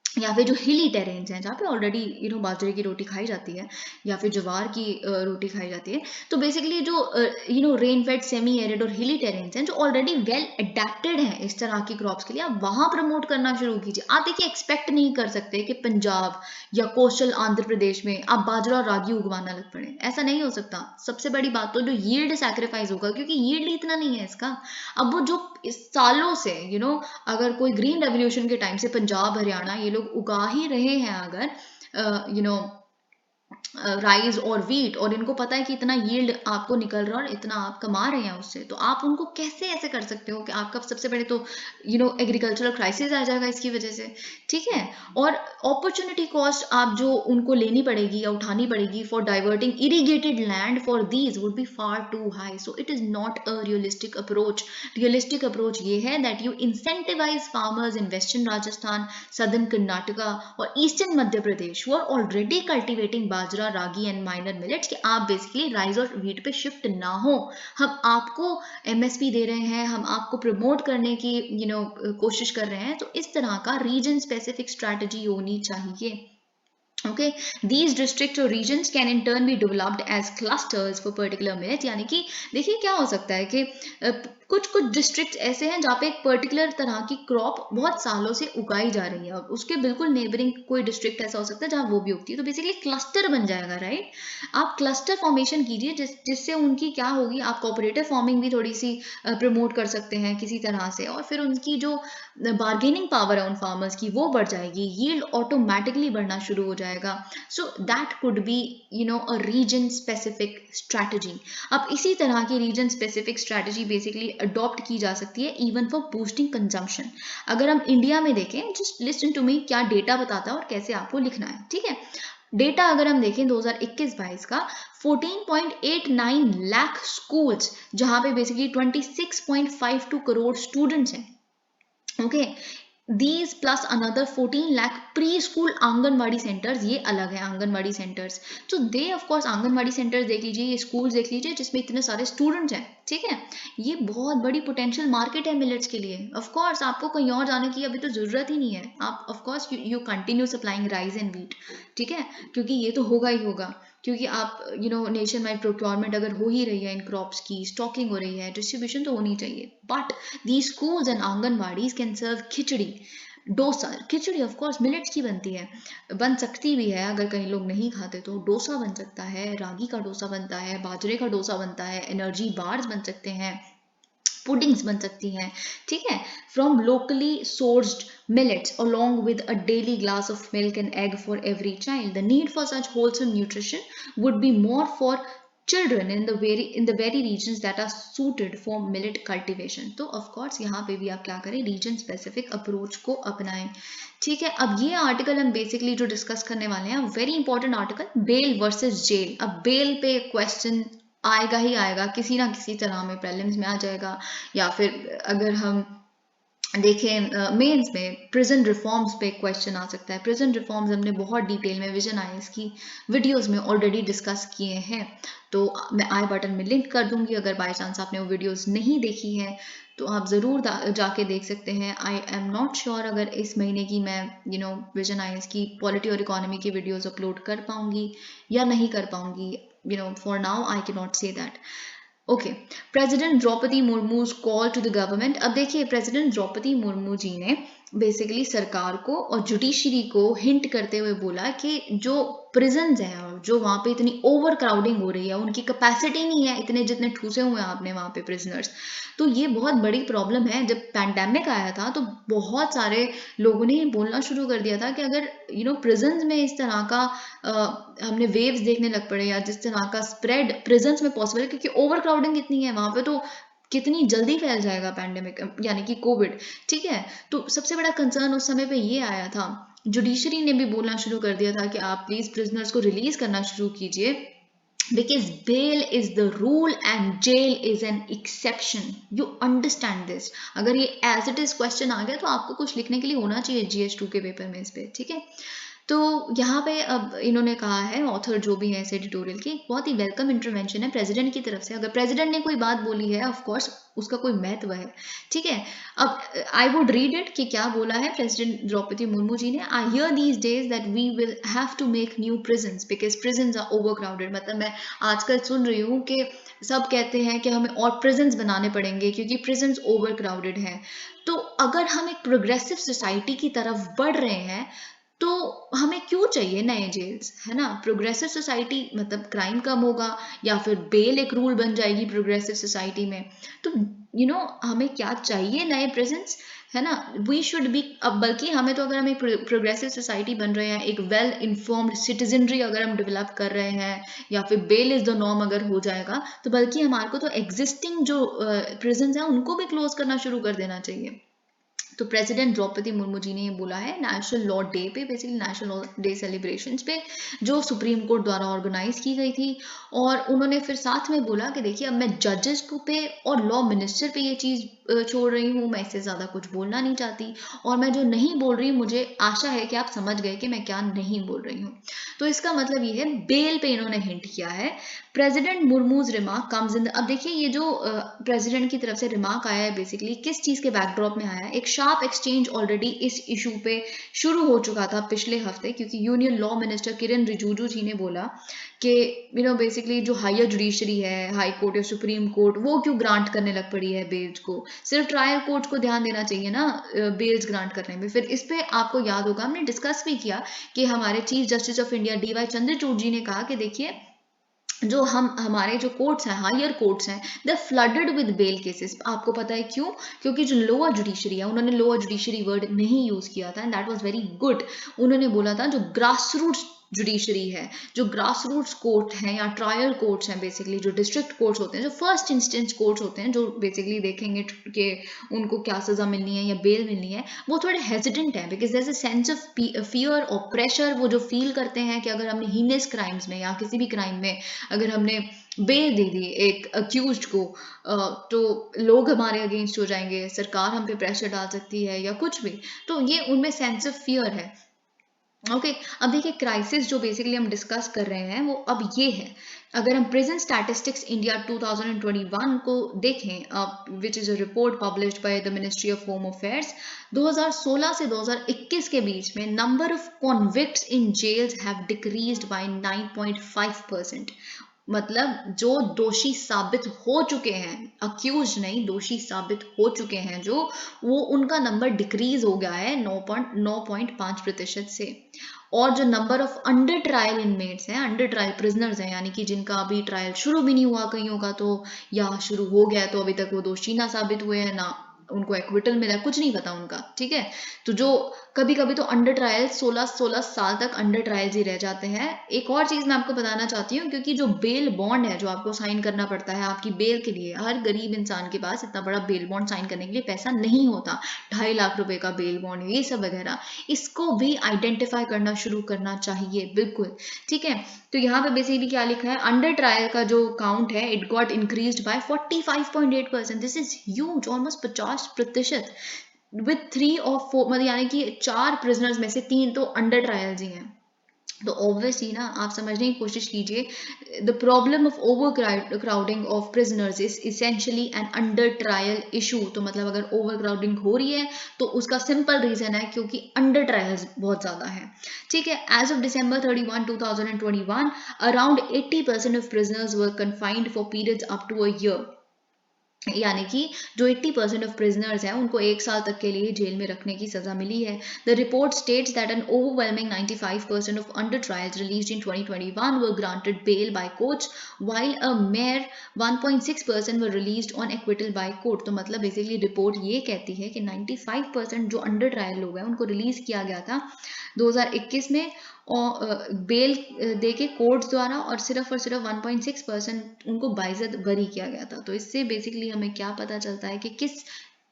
या फिर जो हिली टेरेन्स हैं जहाँ पे ऑलरेडी बाजरे की रोटी खाई जाती है या फिर ज्वार की रोटी खाई जाती है, तो बेसिकली जो रेन फेड सेमी एरिड और हिली टेरेन्स हैं जो ऑलरेडी वेल अडेप्टेड हैं इस तरह की क्रॉप्स के लिए, आप वहाँ प्रमोट करना शुरू कीजिए। आप देखिए एक्सपेक्ट नहीं कर सकते कि पंजाब या कोस्टल आंध्र प्रदेश में आप बाजरा और रागी उगवाना लग पड़े, ऐसा नहीं हो सकता। सबसे बड़ी बात तो जो यील्ड सैक्रिफाइस होगा, क्योंकि यील्ड इतना नहीं है इसका। अब वो जो इस सालों से अगर कोई ग्रीन रेवोल्यूशन के टाइम से पंजाब हरियाणा ये लोग उगा ही रहे हैं अगर राइस और वीट, और इनको पता है कि इतना यील्ड आपको निकल रहा है और इतना आप कमा रहे हैं उससे, तो आप उनको कैसे ऐसे कर सकते हो कि आपका सबसे पहले तो एग्रीकल्चरल क्राइसिस आ जाएगा इसकी वजह से। ठीक है, और अपॉर्चुनिटी कॉस्ट आप जो उनको लेनी पड़ेगी या उठानी पड़ेगी for diverting irrigated land for these would be far too high. So it is not a realistic approach. Realistic approach ये है that you incentivise farmers in western Rajasthan, southern Karnataka और eastern Madhya Pradesh who are already cultivating bajra, ragi and minor millets, कि आप basically rice और wheat पे shift ना हो। हम आपको एमएसपी दे रहे हैं, हम आपको प्रमोट करने की कोशिश कर रहे हैं, तो इस तरह का रीजन स्पेसिफिक स्ट्रैटेजी होनी चाहिए। Okay, these districts or regions can in turn be developed as clusters for particular millets। यानी कि देखिए क्या हो सकता है कि कुछ कुछ डिस्ट्रिक्ट ऐसे हैं जहाँ पे एक पर्टिकुलर तरह की क्रॉप बहुत सालों से उगाई जा रही है, और उसके बिल्कुल नेबरिंग कोई डिस्ट्रिक्ट ऐसा हो सकता है जहाँ वो भी उगती है, तो बेसिकली क्लस्टर बन जाएगा। राइट, आप क्लस्टर फॉर्मेशन कीजिए जिससे उनकी क्या होगी, आप कोऑपरेटिव फार्मिंग भी थोड़ी सी प्रमोट कर सकते हैं किसी तरह से, और फिर उनकी जो बार्गेनिंग पावर है उन फार्मर्स की वो बढ़ जाएगी, यील्ड ऑटोमेटिकली बढ़ना शुरू हो जाएगा। So that could be a region specific strategy. अब इसी तरह की region specific strategy basically adopt की जा सकती है इवन फॉर बूस्टिंग कंजम्पशन। अगर हम इंडिया में देखें, जस्ट लिसन टू मी, क्या डेटा बताता है और कैसे आपको लिखना है। ठीक है, डेटा अगर हम देखें 2021-22 का, 14.89 लाख स्कूल्स जहां पे बेसिकली 26.52 करोड़ स्टूडेंट्स हैं। Okay, these plus another 14 lakh preschool anganwadi centres, ये अलग है आंगनवाड़ी सेंटर्स। तो दे ऑफ कोर्स आंगनवाड़ी सेंटर्स देख लीजिए, ये स्कूल्स देख लीजिए जिसमें इतने सारे स्टूडेंट्स हैं। ठीक है, ये बहुत बड़ी पोटेंशियल मार्केट है मिलेट्स के लिए। ऑफ कोर्स आपको कहीं और जाने की अभी तो जरूरत ही नहीं है। आप of course you continue supplying rice and wheat. ठीक है, क्योंकि ये तो होगा ही होगा, क्योंकि आप नेशन वाइड प्रोक्योरमेंट अगर हो ही रही है इन क्रॉप्स की, स्टॉकिंग हो रही है, डिस्ट्रीब्यूशन तो होनी चाहिए। But the schools and anganwadis can serve khichdi, dosa, khichdi of course millets की बनती है, बन सकती भी है अगर कई लोग नहीं खाते तो। डोसा बन सकता है, रागी का डोसा बनता है, बाजरे का डोसा बनता है, एनर्जी बार्स बन सकते हैं, पुडिंग्स बन सकती हैं, ठीक है, from locally sourced millets along with a daily glass of milk and egg for every child. The need for such wholesome nutrition would be more for children in the very regions that are suited for millet cultivation. तो of course यहाँ पे भी आप क्या करें, region specific approach को अपनाएं, ठीक है। अब ये आर्टिकल हम बेसिकली जो डिस्कस करने वाले हैं, very important article, bail versus jail. अब बेल पे क्वेश्चन आएगा ही आएगा, किसी ना किसी तरह में प्रीलिम्स में आ जाएगा, या फिर अगर हम देखें मेंस में प्रिजन रिफॉर्म्स पे क्वेश्चन आ सकता है। प्रिजन रिफॉर्म्स हमने बहुत डिटेल में विजन आईएएस की वीडियोस में ऑलरेडी डिस्कस किए हैं, तो मैं आई बटन में लिंक कर दूंगी, अगर बाय चांस आपने वो वीडियोस नहीं देखी है तो आप ज़रूर जाके देख सकते हैं। आई एम नॉट श्योर अगर इस महीने की मैं विजन आईएएस की पॉलिटी और इकोनॉमी की वीडियोस अपलोड कर पाऊंगी या नहीं कर पाऊंगी, for now I can not say that. Okay, president Draupadi Murmu's call to the government. अब देखिए, प्रेसिडेंट द्रौपदी मुर्मू जी ने बेसिकली सरकार को और जुडिशरी को हिंट करते हुए बोला कि जो प्रिजन्स हैं और जो वहाँ पे इतनी ओवर क्राउडिंग हो रही है, उनकी कैपेसिटी नहीं है इतने जितने ठूसे हुए हैं आपने वहाँ पे प्रिजनर्स, तो ये बहुत बड़ी प्रॉब्लम है। जब पैंडेमिक आया था तो बहुत सारे लोगों ने बोलना शुरू कर दिया था कि अगर प्रिजन्स में इस तरह का हमने वेव्स देखने लग पड़े, या जिस तरह का स्प्रेड प्रिजन्स में पॉसिबल है, क्योंकि ओवर क्राउडिंग कितनी है वहाँ पे, तो कितनी जल्दी फैल जाएगा पैंडेमिक यानी कि कोविड, ठीक है। तो सबसे बड़ा कंसर्न उस समय पे ये आया था, जुडिशरी ने भी बोलना शुरू कर दिया था कि आप प्लीज प्रिजनर्स को रिलीज करना शुरू कीजिए, because bail is the rule and jail is an exception. You understand this? अगर ये as it is क्वेश्चन आ गया तो आपको कुछ लिखने के लिए होना चाहिए GS2 के पेपर में इस पे, ठीक है। तो यहाँ पे अब इन्होंने कहा है, ऑथर जो भी है इस एडिटोरियल की, बहुत ही वेलकम इंटरवेंशन है प्रेसिडेंट की तरफ से। अगर प्रेसिडेंट ने कोई बात बोली है ऑफ कोर्स उसका कोई महत्व है, ठीक है। अब आई वुड रीड इट कि क्या बोला है प्रेसिडेंट द्रौपदी मुर्मू जी ने। I hear these days that we will have to make new prisons because prisons are over crowded. मतलब मैं आजकल सुन रही हूँ कि सब कहते हैं कि हमें और प्रिजन्स बनाने पड़ेंगे क्योंकि प्रिजन्स ओवर क्राउडेड हैं। तो अगर हम एक प्रोग्रेसिव सोसाइटी की तरफ बढ़ रहे हैं तो हमें क्यों चाहिए नए जेल्स, है ना। प्रोग्रेसिव सोसाइटी मतलब क्राइम कम होगा, या फिर बेल एक रूल बन जाएगी प्रोग्रेसिव सोसाइटी में। तो हमें क्या चाहिए, नए प्रिजन्स, है ना। वी शुड बी, अब बल्कि हमें तो, अगर हम एक प्रोग्रेसिव सोसाइटी बन रहे हैं, एक वेल इन्फॉर्म्ड सिटीजनरी अगर हम डेवलप कर रहे हैं, या फिर बेल इज द नॉर्म अगर हो जाएगा, तो बल्कि हमारे को तो एग्जिस्टिंग जो प्रिजन्स हैं उनको भी क्लोज करना शुरू कर देना चाहिए। तो प्रेसिडेंट द्रौपदी मुर्मू जी ने ये बोला है नेशनल लॉ डे पे, basically national law day celebrations पे, जो सुप्रीम कोर्ट द्वारा ऑर्गेनाइज की गई थी। और उन्होंने फिर साथ में बोला कि देखिए, अब मैं जजेस को पे और लॉ मिनिस्टर पे ये चीज़ छोड़ रही हूँ, मैं इससे ज़्यादा कुछ बोलना नहीं चाहती, और मैं जो नहीं बोल रही, मुझे आशा है कि आप समझ गए कि मैं क्या नहीं बोल रही हूँ। तो इसका मतलब ये है, बेल पे इन्होंने हिंट किया है। प्रेसिडेंट मुर्मूज रिमार्क कम्स इन, अब देखिए ये जो प्रेसिडेंट की तरफ से रिमार्क आया है बेसिकली किस चीज़ के बैकड्रॉप में आया है। एक शार्प एक्सचेंज ऑलरेडी इस इशू पे शुरू हो चुका था पिछले हफ्ते, क्योंकि यूनियन लॉ मिनिस्टर किरण रिजिजू जी ने बोला कि बेसिकली जो हायर जुडिशरी है, हाई कोर्ट या सुप्रीम कोर्ट, वो क्यों ग्रांट करने लग पड़ी है बेल्स को, सिर्फ ट्रायल कोर्ट को ध्यान देना चाहिए ना बेल्स ग्रांट करने में। फिर इस पे आपको याद होगा हमने डिस्कस भी किया कि हमारे chief justice of India DY Chandrachud ji ने कहा कि देखिए, जो हमारे जो कोर्ट्स हैं, हायर कोर्ट्स हैं, दे फ्लडेड विद बेल केसेस। आपको पता है क्यों? क्योंकि जो लोअर जुडिशरी है, उन्होंने लोअर जुडिशरी वर्ड नहीं यूज किया था, and that was very good. उन्होंने बोला था जो ग्रास रूट्स जुडिशरी है, जो ग्रास रूट्स कोर्ट हैं या ट्रायल कोर्ट्स हैं, बेसिकली जो डिस्ट्रिक्ट कोर्ट्स होते हैं, जो फर्स्ट इंस्टेंस कोर्ट्स होते हैं, जो बेसिकली देखेंगे कि उनको क्या सजा मिलनी है या बेल मिलनी है, वो थोड़े हेजिडेंट है, because there is a sense of fear और प्रेशर। वो जो फील करते हैं कि अगर हमने हीनियस क्राइम्स में या किसी भी क्राइम में अगर हमने बेल दे दी एक अक्यूज्ड को, तो लोग हमारे अगेंस्ट हो जाएंगे, सरकार हम पे प्रेशर डाल सकती है या कुछ भी। तो ये उनमें सेंस ऑफ फियर है। ओके, अब देखिए क्राइसिस जो बेसिकली हम डिस्कस कर रहे हैं वो अब ये है। अगर हम प्रिजन स्टैटिस्टिक्स इंडिया 2021 को देखें, which is a report published by the ministry of home affairs, 2016 से 2021 के बीच में number of convicts in jails have decreased by 9.5%। मतलब जो दोषी साबित हो चुके हैं, अक्यूज नहीं, दोषी साबित हो चुके हैं जो, वो उनका नंबर डिक्रीज हो गया है 9.5% से। और जो number of under trial inmates हैं, अंडर ट्रायल प्रिजनर्स हैं, यानी कि जिनका अभी ट्रायल शुरू भी नहीं हुआ कईयों का, तो या शुरू हो गया तो अभी तक वो दोषी ना साबित हुए हैं, ना उनको एक्विटल मिला, कुछ नहीं पता उनका, ठीक है। तो जो कभी कभी तो अंडर ट्रायल 16 साल तक अंडर ट्रायल्स ही रह जाते हैं। एक और चीज मैं आपको बताना चाहती हूँ, क्योंकि जो बेल बॉन्ड है जो आपको साइन करना पड़ता है आपकी बेल के लिए, हर गरीब इंसान के पास इतना बड़ा बेल बॉन्ड साइन करने के लिए पैसा नहीं होता, 2.5 लाख रुपए का बेल बॉन्ड, ये सब वगैरह, इसको भी आइडेंटिफाई करना शुरू करना चाहिए, बिल्कुल, ठीक है। तो यहाँ पे बेसिकली क्या लिखा है, अंडर ट्रायल का जो काउंट है it got increased by 45.8%, this is huge, almost 50%, with 3 और 4, मतलब यानी कि 4 प्रिजनर्स में से 3 तो अंडर ट्रायल्स ही हैं। तो ऑब्वियसली ना आप समझने की कोशिश कीजिए, the problem of over crowding of prisoners is essentially an under trial issue. तो मतलब अगर ओवर क्राउडिंग हो रही है तो उसका सिंपल रीजन है क्योंकि अंडर ट्रायल्स बहुत ज्यादा है, ठीक है। As of December 31, 2021, around 80% of prisoners were confined for periods up to a year, यानी कि जो 80% ऑफ प्रिजनर्स हैं उनको 1 साल तक के लिए जेल में रखने की सजा मिली है। The report states that an overwhelming 95% of under trials released in 2021 were granted bail by courts, while a mere 1.6% were released on acquittal by court. तो मतलब बेसिकली रिपोर्ट ये कहती है कि 95% जो अंडर ट्रायल लोग हैं उनको रिलीज किया गया था 2021 में, और बेल दे के कोर्ट्स द्वारा, और सिर्फ 1.6% उनको बाइज्जत बरी किया गया था। तो इससे बेसिकली हमें क्या पता चलता है कि किस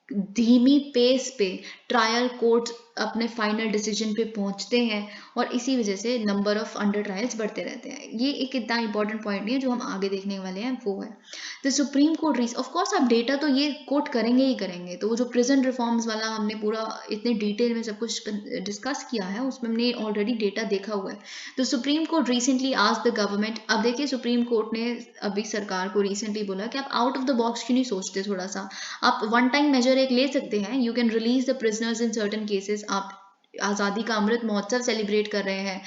धीमी पेस पे ट्रायल कोर्ट अपने फाइनल डिसीजन पे पहुंचते हैं, और इसी वजह से नंबर ऑफ अंडर ट्रायल्स बढ़ते रहते हैं। ये एक इतना इंपॉर्टेंट पॉइंट नहीं है, जो हम आगे देखने वाले हैं वो है the supreme court. Of course आप डेटा तो ये कोट करेंगे ही करेंगे, तो वो जो प्रिजन रिफॉर्म्स वाला हमने पूरा इतने डिटेल में सब कुछ डिस्कस किया है उसमें हमने ऑलरेडी डेटा देखा हुआ है। The supreme court recently asked the government, अब देखिए सुप्रीम कोर्ट ने अभी सरकार को रिसेंटली बोला कि आप आउट ऑफ द बॉक्स क्यों नहीं सोचते, थोड़ा सा आप वन टाइम मेजर एक ले सकते हैं, you can release the prisoners in certain cases. आप आज़ादी का अमृत महोत्सव सेलिब्रेट कर रहे हैं,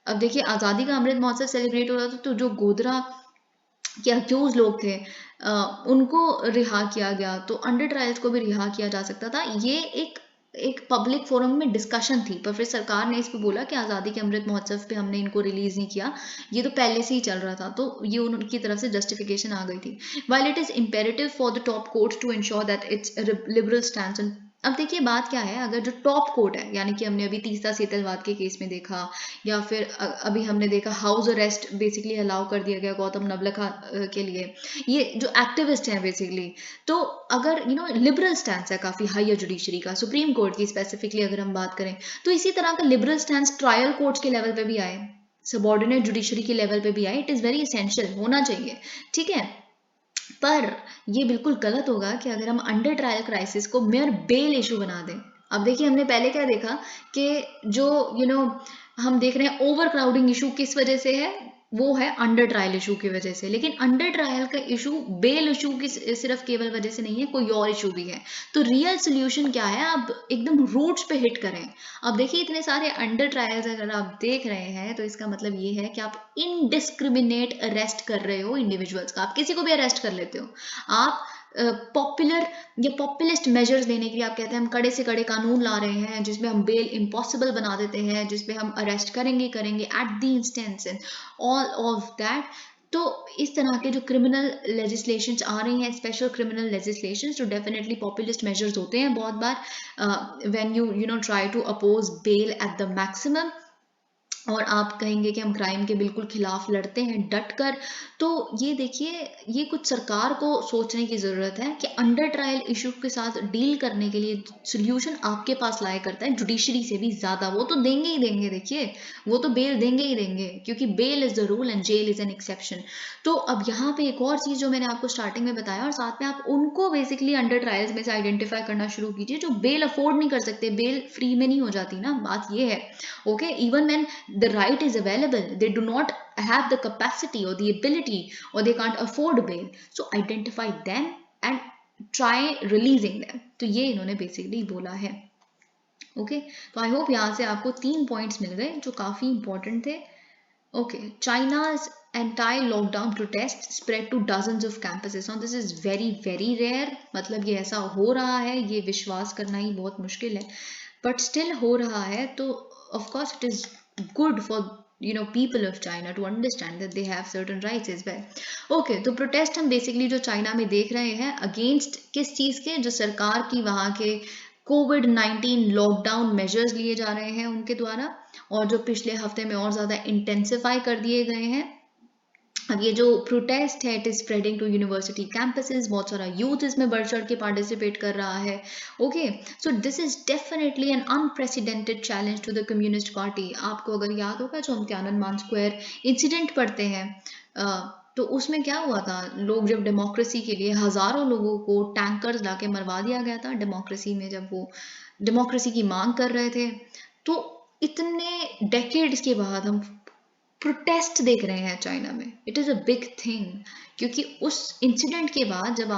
अब देखिए आज़ादी का अमृत महोत्सव सेलिब्रेट हो रहा था तो जो गोधरा के अक्यूज लोग थे उनको रिहा किया गया, तो अंडर ट्रायल्स को भी रिहा किया जा सकता था। ये एक पब्लिक फोरम में डिस्कशन थी, पर फिर सरकार ने इस पे बोला कि आज़ादी के अमृत महोत्सव पे हमने इनको रिलीज नहीं किया, ये तो पहले से ही चल रहा था, तो ये उनकी तरफ से जस्टिफिकेशन आ गई थी। While it is imperative for the top court to ensure that its liberal stand. अब देखिए बात क्या है, अगर जो टॉप कोर्ट है, यानी कि हमने अभी तीस्ता सेतलवाद के केस में देखा, या फिर अभी हमने देखा हाउस अरेस्ट बेसिकली अलाउ कर दिया गया गौतम नवलखा के लिए, ये जो एक्टिविस्ट हैं बेसिकली, तो अगर लिबरल स्टैंस है काफी हायर जुडिशरी का, सुप्रीम कोर्ट की स्पेसिफिकली अगर हम बात करें, तो इसी तरह का लिबरल स्टैंस ट्रायल कोर्ट्स के लेवल पे भी आए, सबॉर्डिनेट जुडिशरी के लेवल पे भी आए, इट इज वेरी एसेंशियल, होना चाहिए, ठीक है। पर ये बिल्कुल गलत होगा कि अगर हम अंडर ट्रायल क्राइसिस को मेयर बेल इशू बना दें। अब देखिए हमने पहले क्या देखा कि जो हम देख रहे हैं ओवर क्राउडिंग इशू किस वजह से है, वो है अंडर ट्रायल इशू की वजह से, लेकिन अंडर ट्रायल का इशू बेल इशू की सिर्फ केवल वजह से नहीं है, कोई और इशू भी है। तो रियल सोल्यूशन क्या है, आप एकदम रूट्स पे हिट करें। अब देखिए इतने सारे अंडर ट्रायल्स अगर आप देख रहे हैं तो इसका मतलब ये है कि आप इनडिस्क्रिमिनेट अरेस्ट कर रहे हो इंडिविजुअल्स का, आप किसी को भी अरेस्ट कर लेते हो। आप पॉपुलर या पॉपुलिस्ट मेजर्स लेने के लिए आप कहते हैं हम कड़े से कड़े कानून ला रहे हैं जिसमें हम बेल इम्पॉसिबल बना देते हैं, जिसमें हम अरेस्ट करेंगे करेंगे at the instance and all of that. तो इस तरह के जो क्रिमिनल लेजिस्लेशंस आ रही हैं, स्पेशल क्रिमिनल लेजिस्लेशंस, जो डेफिनेटली पॉपुलिस्ट मेजर्स होते हैं बहुत बार, when you try to oppose bail at the maximum, और आप कहेंगे कि हम क्राइम के बिल्कुल खिलाफ लड़ते हैं डट कर। तो ये देखिए ये कुछ सरकार को सोचने की ज़रूरत है कि अंडर ट्रायल इशू के साथ डील करने के लिए सोल्यूशन आपके पास लाया करता है जुडिशरी से भी ज़्यादा, वो तो देंगे ही देंगे, देखिए वो तो बेल देंगे ही देंगे, क्योंकि bail is the rule and jail is an exception. तो अब यहाँ पे एक और चीज़ जो मैंने आपको स्टार्टिंग में बताया, और साथ में आप उनको बेसिकली अंडर ट्रायल्स में से आइडेंटिफाई करना शुरू कीजिए जो बेल अफोर्ड नहीं कर सकते, बेल फ्री में नहीं हो जाती ना, बात ये है। Okay, even when the right is available, they do not have the capacity or the ability, or they can't afford bail, so identify them and try releasing them। तो ये इन्होंने बेसिकली बोला है। ओके, तो आई होप यहाँ से आपको 3 points मिल गए जो काफ़ी इंपॉर्टेंट थे। Okay, China's anti-lockdown protests spread to dozens of campuses. Now this is very very rare, मतलब ये ऐसा हो रहा है, ये विश्वास करना ही बहुत मुश्किल है, but still हो रहा है, तो of course it is good for people of China to understand that they have certain rights as well. Okay, तो protest हम basically जो चाइना में देख रहे हैं against किस चीज़ के, जो सरकार की वहाँ के COVID-19 लॉकडाउन मेजर्स लिए जा रहे हैं उनके द्वारा, और जो पिछले हफ्ते में और ज़्यादा इंटेंसिफाई कर दिए गए हैं. अब ये जो प्रोटेस्ट है, it is spreading to university campuses, बहुत सारा यूथ इसमें बढ़ चढ़ के पार्टिसिपेट कर रहा है. Okay, so this is definitely an unprecedented challenge to the communist party. आपको अगर याद होगा जो हम तियाननमेन स्क्वायर इंसिडेंट पढ़ते हैं, तो उसमें क्या हुआ था, लोग जब डेमोक्रेसी के लिए हजारों लोगों को टैंकर्स लाके मरवा दिया गया था डेमोक्रेसी में, जब वो डेमोक्रेसी की मांग कर रहे थे. तो इतने डेकेड्स के बाद हम प्रोटेस्ट देख रहे हैं चाइना में. It is a big thing, क्योंकि उस इंसिडेंट के बाद जब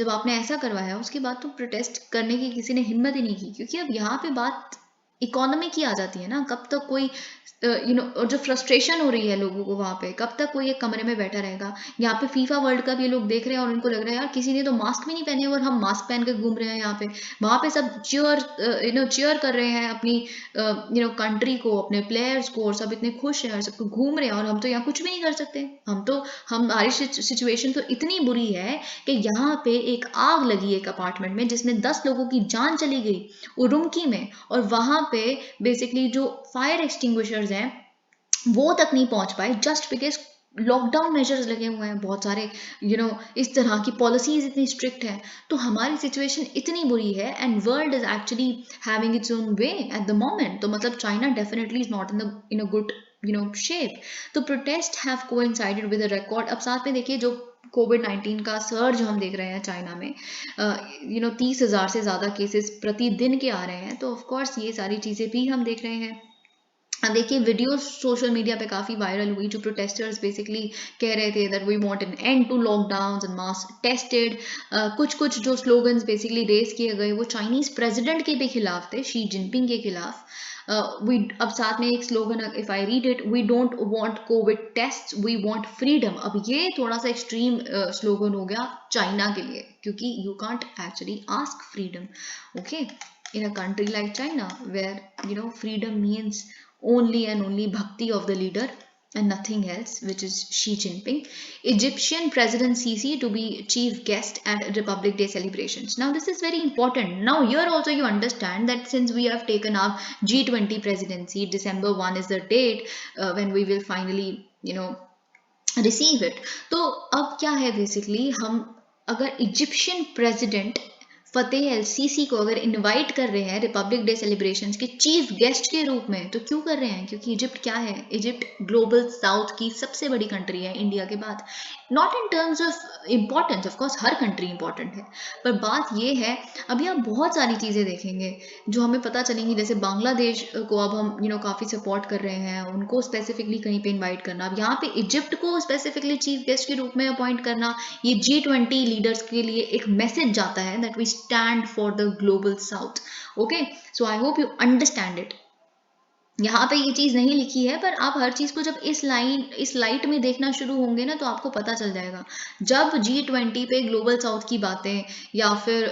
आपने ऐसा करवाया, उसके बाद तो प्रोटेस्ट करने की किसी ने हिम्मत ही नहीं की, क्योंकि अब यहाँ पे बात इकोनॉमी की आ जाती है ना. कब तक कोई और जो फ्रस्ट्रेशन हो रही है लोगों को वहाँ पे, कब तक कोई एक कमरे में बैठा रहेगा. यहाँ पे फीफा वर्ल्ड कप ये लोग देख रहे हैं और उनको लग रहा है यार किसी ने तो मास्क भी नहीं पहने और हम मास्क पहन के घूम रहे हैं यहाँ पे. वहाँ पे सब चीयर कर रहे हैं अपनी कंट्री को, अपने प्लेयर्स को, और सब इतने खुश हैं और सबको घूम रहे हैं, और हम तो यहाँ कुछ भी नहीं कर सकते. हमारी सिचुएशन तो इतनी बुरी है कि यहाँ पे एक आग लगी एक अपार्टमेंट में जिसमें 10 लोगों की जान चली गई उरुमकी में, और वहाँ पे बेसिकली जो फायर एक्सटिंग्विशर्स हैं वो तक नहीं पहुंच पाए, जस्ट बिकॉज लॉकडाउन मेजर्स लगे हुए हैं बहुत सारे. इस तरह की पॉलिसीज इतनी स्ट्रिक्ट है. तो हमारी सिचुएशन इतनी बुरी है, and world is actually having its own way at the moment. तो मतलब China definitely is not in a good shape. तो protest have coincided with a record. अब साथ में देखिए जो कोविड-19 का सर्ज हम देख रहे हैं चाइना में, 30,000 से ज़्यादा केसेस प्रतिदिन के आ रहे हैं. तो ऑफ कोर्स ये सारी चीज़ें भी हम देख रहे हैं. अब देखिए वीडियोस सोशल मीडिया पे काफ़ी वायरल हुई, जो प्रोटेस्टर्स बेसिकली कह रहे थे that we want an end to lockdowns and mass tested. कुछ जो स्लोगन्स बेसिकली रेस किए गए वो चाइनीज़ प्रेसिडेंट के भी खिलाफ थे, शी जिनपिंग के खिलाफ. अब साथ में एक slogan, if I read it, we don't want covid test, we want freedom. अब ये थोड़ा सा एक्सट्रीम स्लोगन हो गया चाइना के लिए, क्योंकि you can't actually ask freedom, okay, in a country like China, where freedom means only and only bhakti of the leader and nothing else, which is Xi Jinping. Egyptian President Sisi to be chief guest at Republic Day celebrations. Now this is very important. Now here also you understand that since we have taken up G20 presidency, December 1 is the date when we will finally receive it. तो अब क्या है basically, हम अगर Egyptian president फतेह L CC को अगर invite कर रहे हैं रिपब्लिक डे सेलिब्रेशंस के चीफ गेस्ट के रूप में, तो क्यों कर रहे हैं? क्योंकि इजिप्ट क्या है, इजिप्ट ग्लोबल साउथ की सबसे बड़ी कंट्री है इंडिया के बाद. Not in terms of importance, of course her country important है, पर बात ये है, अभी आप बहुत सारी चीज़ें देखेंगे जो हमें पता चलेंगी. जैसे बांग्लादेश को अब हम काफ़ी सपोर्ट कर रहे हैं, उनको स्पेसिफिकली कहीं पे इन्वाइट करना. अब यहाँ पे इजिप्ट को स्पेसिफिकली चीफ गेस्ट के रूप में अपॉइंट करना, ये G20 लीडर्स के लिए एक मैसेज जाता है that we stand for the global south. Okay, so I hope you understand it. यहाँ पे ये चीज़ नहीं लिखी है, पर आप हर चीज़ को जब इस लाइट में देखना शुरू होंगे ना, तो आपको पता चल जाएगा. जब G20 पे ग्लोबल साउथ की बातें, या फिर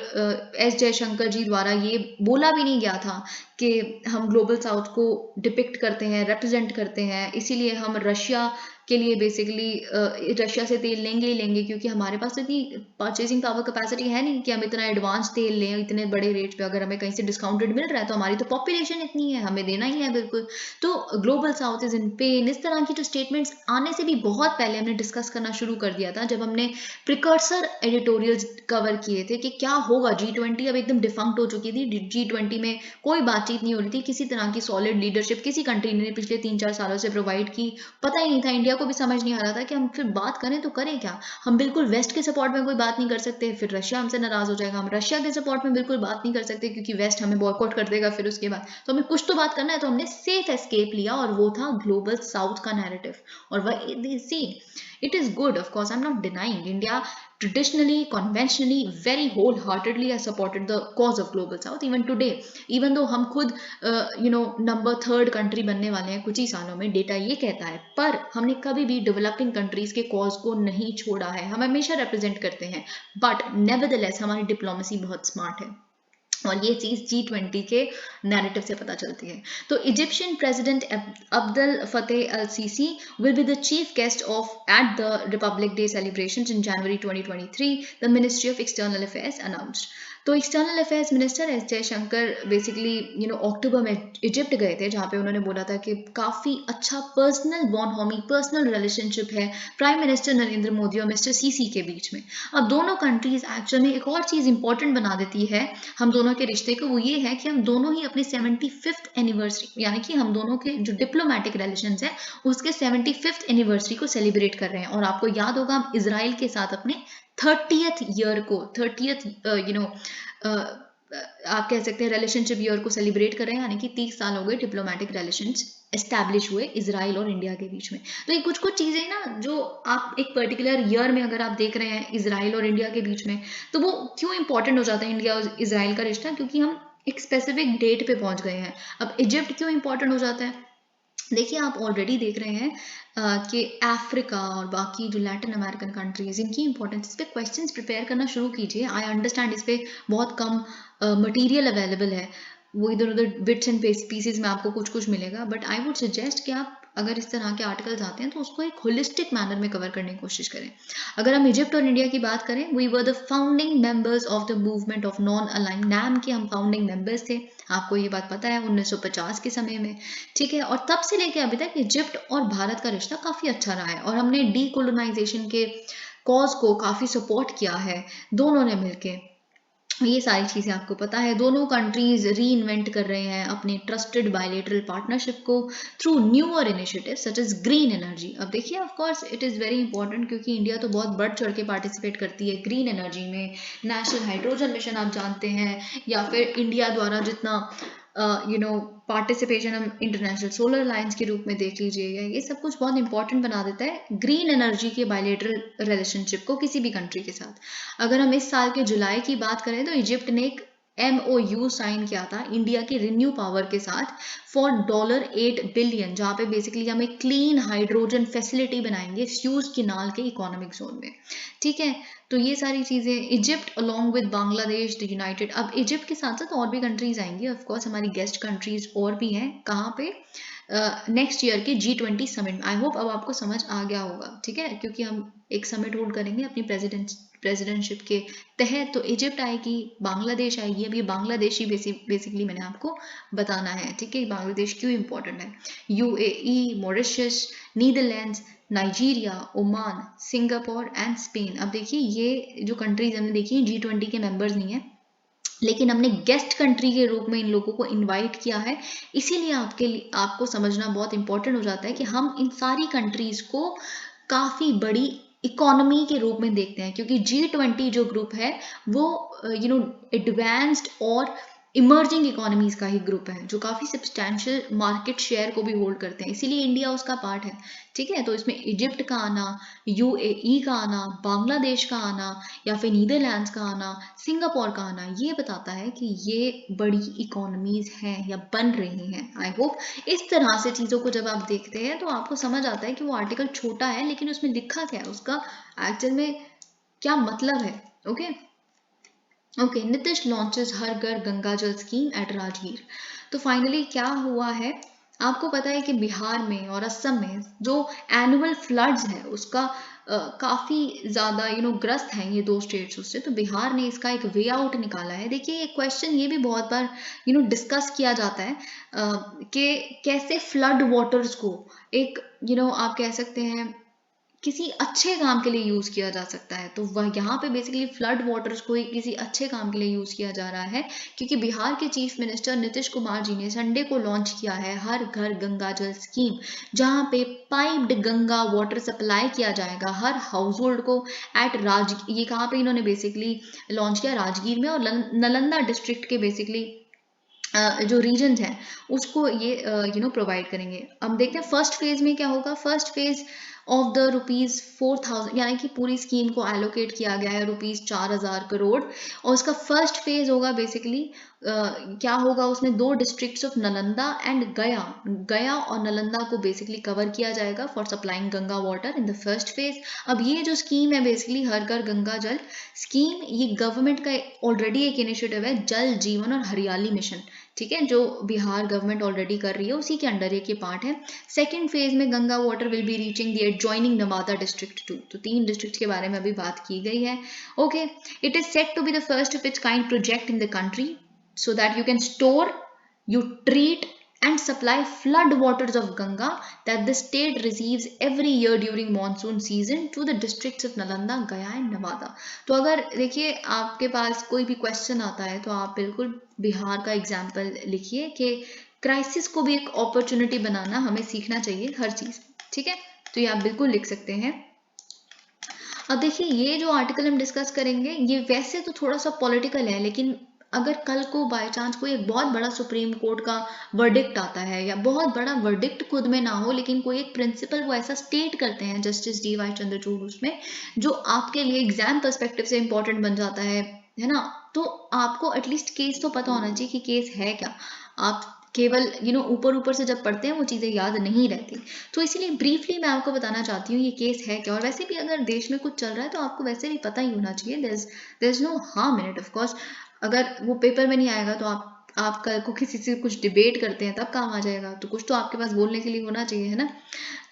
एस जयशंकर जी द्वारा ये बोला भी नहीं गया था कि हम ग्लोबल साउथ को डिपिक्ट करते हैं, रिप्रेजेंट करते हैं, इसीलिए हम रशिया के लिए बेसिकली रशिया से तेल लेंगे ही लेंगे, क्योंकि हमारे पास इतनी परचेजिंग पावर कैपेसिटी है नहीं कि हम इतना एडवांस तेल लें इतने बड़े रेट पे. अगर हमें कहीं से डिस्काउंटेड मिल रहा है तो हमारी तो पॉपुलेशन इतनी है, हमें देना ही है बिल्कुल. तो global south is in pen. इस तरह की जो स्टेटमेंट्स आने से भी बहुत पहले हमने डिस्कस करना शुरू कर दिया था, जब हमने प्रिकर्सर एडिटोरियल्स कवर किए थे कि क्या होगा. G20 अब एकदम डिफंक्ट हो चुकी थी. G20 में कोई बातचीत नहीं हो रही थी, किसी तरह की सॉलिड लीडरशिप किसी कंट्री ने पिछले 3-4 सालों से प्रोवाइड की. पता ही नहीं था, इंडिया को भी समझ नहीं आ रहा था कि हम फिर बात करें तो करें क्या. हम बिल्कुल वेस्ट के सपोर्ट में कोई बात नहीं कर सकते, फिर रशिया हमसे नाराज हो जाएगा. हम रशिया के सपोर्ट में बिल्कुल बात नहीं कर सकते क्योंकि वेस्ट हमें बॉयकॉट कर देगा फिर उसके बाद. तो हमें कुछ तो बात करना है, तो हमने सेफ एस्केप लिया, और वो था ग्लोबल साउथ का नैरेटिव. और वह see, it is good, of course I am not denying. India traditionally, conventionally, very wholeheartedly has supported the cause of global south even today. even though हम खुद number 3rd country बनने वाले हैं कुछ ही सालों में, डेटा ये कहता है, पर हमने कभी भी डेवलपिंग कंट्रीज के कॉज को नहीं छोड़ा है, हम हमेशा रिप्रेजेंट करते हैं। बट नेवरदलेस हमारी डिप्लोमेसी बहुत स्मार्ट है और ये चीज़ G20 के नैरेटिव से पता चलती है। तो Egyptian president Abdul Fattah al Sisi will be the chief guest of at the Republic Day celebrations in January 2023, the ministry of external affairs announced. तो external affairs minister S Jaishankar basically October में Egypt गए थे, जहाँ पे उन्होंने बोला था कि काफ़ी अच्छा पर्सनल बॉन्ड पर्सनल रिलेशनशिप है प्राइम मिनिस्टर नरेंद्र मोदी और मिस्टर सीसी के बीच में। अब दोनों कंट्रीज एक्चुअल में एक और चीज़ इंपॉर्टेंट बना देती है हम दोनों के रिश्ते को, वो ये है कि हम दोनों ही अपने 75th एनिवर्सरी, यानी कि हम दोनों के जो डिप्लोमेटिक रिलेशंस है उसके 75th एनिवर्सरी को सेलिब्रेट कर रहे हैं। और आपको याद होगा हम इजराइल के साथ अपने 30th ईयर को 30th आप कह सकते हैं रिलेशनशिप ईयर को सेलिब्रेट कर रहे हैं, यानी कि 30 साल हो गए डिप्लोमेटिक रिलेशंस एस्टैब्लिश हुए इजराइल और इंडिया के बीच में। तो ये कुछ चीज़ें ना जो आप एक पर्टिकुलर ईयर में अगर आप देख रहे हैं इजराइल और इंडिया के बीच में, तो वो क्यों इंपॉर्टेंट हो जाता है इंडिया और इजराइल का रिश्ता, क्योंकि हम एक स्पेसिफिक डेट पे पहुंच गए हैं। अब इजिप्ट क्यों इंपॉर्टेंट हो जाता है, देखिए आप ऑलरेडी देख रहे हैं कि अफ्रीका और बाकी जो लैटिन अमेरिकन कंट्रीज, इनकी इंपॉर्टेंस, इस पे क्वेश्चंस प्रिपेयर करना शुरू कीजिए। आई अंडरस्टैंड इस पे बहुत कम मटेरियल अवेलेबल है, वो इधर उधर बिट्स एंड पीसेस में आपको कुछ कुछ मिलेगा, बट आई वुड सजेस्ट कि आप अगर इस तरह के आर्टिकल्स आते हैं तो उसको एक होलिस्टिक मैनर में कवर करने की कोशिश करें। अगर हम इजिप्ट और इंडिया की बात करें, we were the founding members of the movement of non aligned, नाम के हम फाउंडिंग मेंबर्स थे, आपको ये बात पता है 1950 के समय में, ठीक है। और तब से लेके अभी तक इजिप्ट और भारत का रिश्ता काफ़ी अच्छा रहा है और हमने डीकोलोनाइजेशन के कॉज को काफ़ी सपोर्ट किया है दोनों ने मिलके। ये सारी चीज़ें आपको पता है। दोनों कंट्रीज री इन्वेंट कर रहे हैं अपने ट्रस्टेड बायलेटरल पार्टनरशिप को through newer initiative such as green energy. अब देखिए of course it is very important, क्योंकि इंडिया तो बहुत बढ़ चढ़ के पार्टिसिपेट करती है ग्रीन एनर्जी में। नेशनल हाइड्रोजन मिशन आप जानते हैं, या फिर इंडिया द्वारा जितना पार्टिसिपेशन हम इंटरनेशनल सोलर अलायंस के रूप में देख लीजिए, ये सब कुछ बहुत इंपॉर्टेंट बना देता है ग्रीन एनर्जी के बायलेटरल रिलेशनशिप को किसी भी कंट्री के साथ। अगर हम इस साल के जुलाई की बात करें तो इजिप्ट ने एक MOU साइन किया था इंडिया के रिन्यू पावर के साथ फॉर $8 बिलियन, जहाँ पे बेसिकली हम एक क्लीन हाइड्रोजन फैसिलिटी बनाएंगे स्यूज किनाल के इकोनॉमिक जोन में, ठीक है। तो ये सारी चीज़ें Egypt along with Bangladesh, the United, अब इजिप्ट के साथ साथ और भी कंट्रीज आएंगी, ऑफ कोर्स हमारी गेस्ट कंट्रीज और भी हैं, कहाँ पे नेक्स्ट ईयर के G20 समिट में। आई होप अब आपको समझ आ गया होगा, ठीक है, क्योंकि हम एक समिट होल्ड करेंगे अपनी प्रेसिडेंटशिप के तहत, तो इजिप्ट आएगी, बांग्लादेश आएगी। अब ये बांग्लादेशी बेसिकली मैंने आपको बताना है, ठीक है, बांग्लादेश क्यों इंपॉर्टेंट है। UAE, Mauritius, Netherlands, Nigeria, Oman, Singapore and Spain. अब देखिए ये जो कंट्रीज हमने देखी हैं G20 के मेंबर्स नहीं है, लेकिन हमने गेस्ट कंट्री के रूप में इन लोगों को इनवाइट किया है। इसीलिए आपको समझना बहुत इंपॉर्टेंट हो जाता है कि हम इन सारी कंट्रीज को काफ़ी बड़ी इकोनॉमी के रूप में देखते हैं, क्योंकि G20 जो ग्रुप है वो एडवांस्ड और इमर्जिंग इकोनॉमीज का ही ग्रुप है, जो काफ़ी सब्सटैंशियल मार्केट शेयर को भी होल्ड करते हैं, इसीलिए इंडिया उसका पार्ट है, ठीक है। तो इसमें इजिप्ट का आना, UAE का आना, बांग्लादेश का आना, या फिर नीदरलैंड्स का आना, सिंगापुर का आना, ये बताता है कि ये बड़ी इकोनॉमीज हैं या बन रही हैं। आई होप इस तरह से चीज़ों को जब आप देखते हैं तो आपको समझ आता है कि वो आर्टिकल छोटा है लेकिन उसमें लिखा क्या है, उसका एक्चुअल में क्या मतलब है। ओके, नीतीश लॉन्चेस हर घर गंगा जल स्कीम एट राजगीर। तो फाइनली क्या हुआ है, आपको पता है कि बिहार में और असम में जो एनुअल फ्लड्स है उसका काफ़ी ज़्यादा ग्रस्त हैं ये दो स्टेट्स उससे, तो बिहार ने इसका एक वे आउट निकाला है। देखिए ये क्वेश्चन ये भी बहुत बार डिस्कस किया जाता है कि कैसे फ्लड वाटर्स को एक आप कह सकते हैं किसी अच्छे काम के लिए यूज़ किया जा सकता है। तो वह यहाँ पे बेसिकली फ्लड वाटर्स को ही किसी अच्छे काम के लिए यूज़ किया जा रहा है, क्योंकि बिहार के चीफ मिनिस्टर नीतीश कुमार जी ने संडे को लॉन्च किया है हर घर गंगा जल स्कीम, जहाँ पे पाइप्ड गंगा वाटर सप्लाई किया जाएगा हर हाउस होल्ड को एट ये कहाँ पे इन्होंने बेसिकली लॉन्च किया, राजगीर में, और नालंदा डिस्ट्रिक्ट के बेसिकली जो रीजन्स हैं उसको ये प्रोवाइड करेंगे। अब देखते हैं फर्स्ट फेज में क्या होगा। फर्स्ट फेज ऑफ द ₹4,000, यानी कि पूरी स्कीम को एलोकेट किया गया है ₹4,000 करोड़। और उसका फर्स्ट फेज होगा बेसिकली क्या होगा उसमें, 2 डिस्ट्रिक्ट्स ऑफ नालंदा एंड गया, गया और नालंदा को बेसिकली कवर किया जाएगा for supplying Ganga water in the first phase. अब ये जो स्कीम है बेसिकली हर घर गंगा जल स्कीम, ये गवर्नमेंट का ऑलरेडी एक इनिशिएटिव है, जल जीवन और हरियाली मिशन, ठीक है, जो बिहार गवर्नमेंट ऑलरेडी कर रही है, उसी के अंडर एक ये पार्ट है। सेकेंड फेज में Ganga water will be reaching the adjoining Nawada district too, तो 3 डिस्ट्रिक्ट के बारे में अभी बात की गई है। Okay, it is set to be the first of its kind project in the country, so that you can store, you treat and supply flood waters of Ganga that the state receives every year during monsoon season to the districts of Nalanda, Gaya and Nevada। तो अगर देखिए आपके पास कोई भी question आता है तो आप बिल्कुल बिहार का एग्जाम्पल लिखिए कि क्राइसिस को भी एक अपॉर्चुनिटी बनाना हमें सीखना चाहिए हर चीज, ठीक है, तो ये आप बिल्कुल लिख सकते हैं। अब देखिए ये जो आर्टिकल हम डिस्कस करेंगे ये वैसे तो थोड़ा सा पॉलिटिकल है, लेकिन अगर कल को बाय चांस कोई एक बहुत बड़ा सुप्रीम कोर्ट का वर्डिक्ट आता है, या बहुत बड़ा वर्डिक्ट खुद में ना हो लेकिन कोई एक प्रिंसिपल वो ऐसा स्टेट करते हैं जस्टिस DY चंद्रचूड़ उसमें, जो आपके लिए एग्जाम पर्सपेक्टिव से इंपॉर्टेंट बन जाता है ना, तो आपको एटलीस्ट केस तो पता होना चाहिए कि केस है क्या। आप केवल ऊपर ऊपर से जब पढ़ते हैं वो चीज़ें याद नहीं रहती, तो इसीलिए ब्रीफली मैं आपको बताना चाहती हूँ ये केस है क्या। और वैसे भी अगर देश में कुछ चल रहा है तो आपको वैसे भी पता ही होना चाहिए, there is no harm in it. Of course अगर वो पेपर में नहीं आएगा तो आप कल को किसी से कुछ डिबेट करते हैं तब काम आ जाएगा, तो कुछ तो आपके पास बोलने के लिए होना चाहिए, है ना।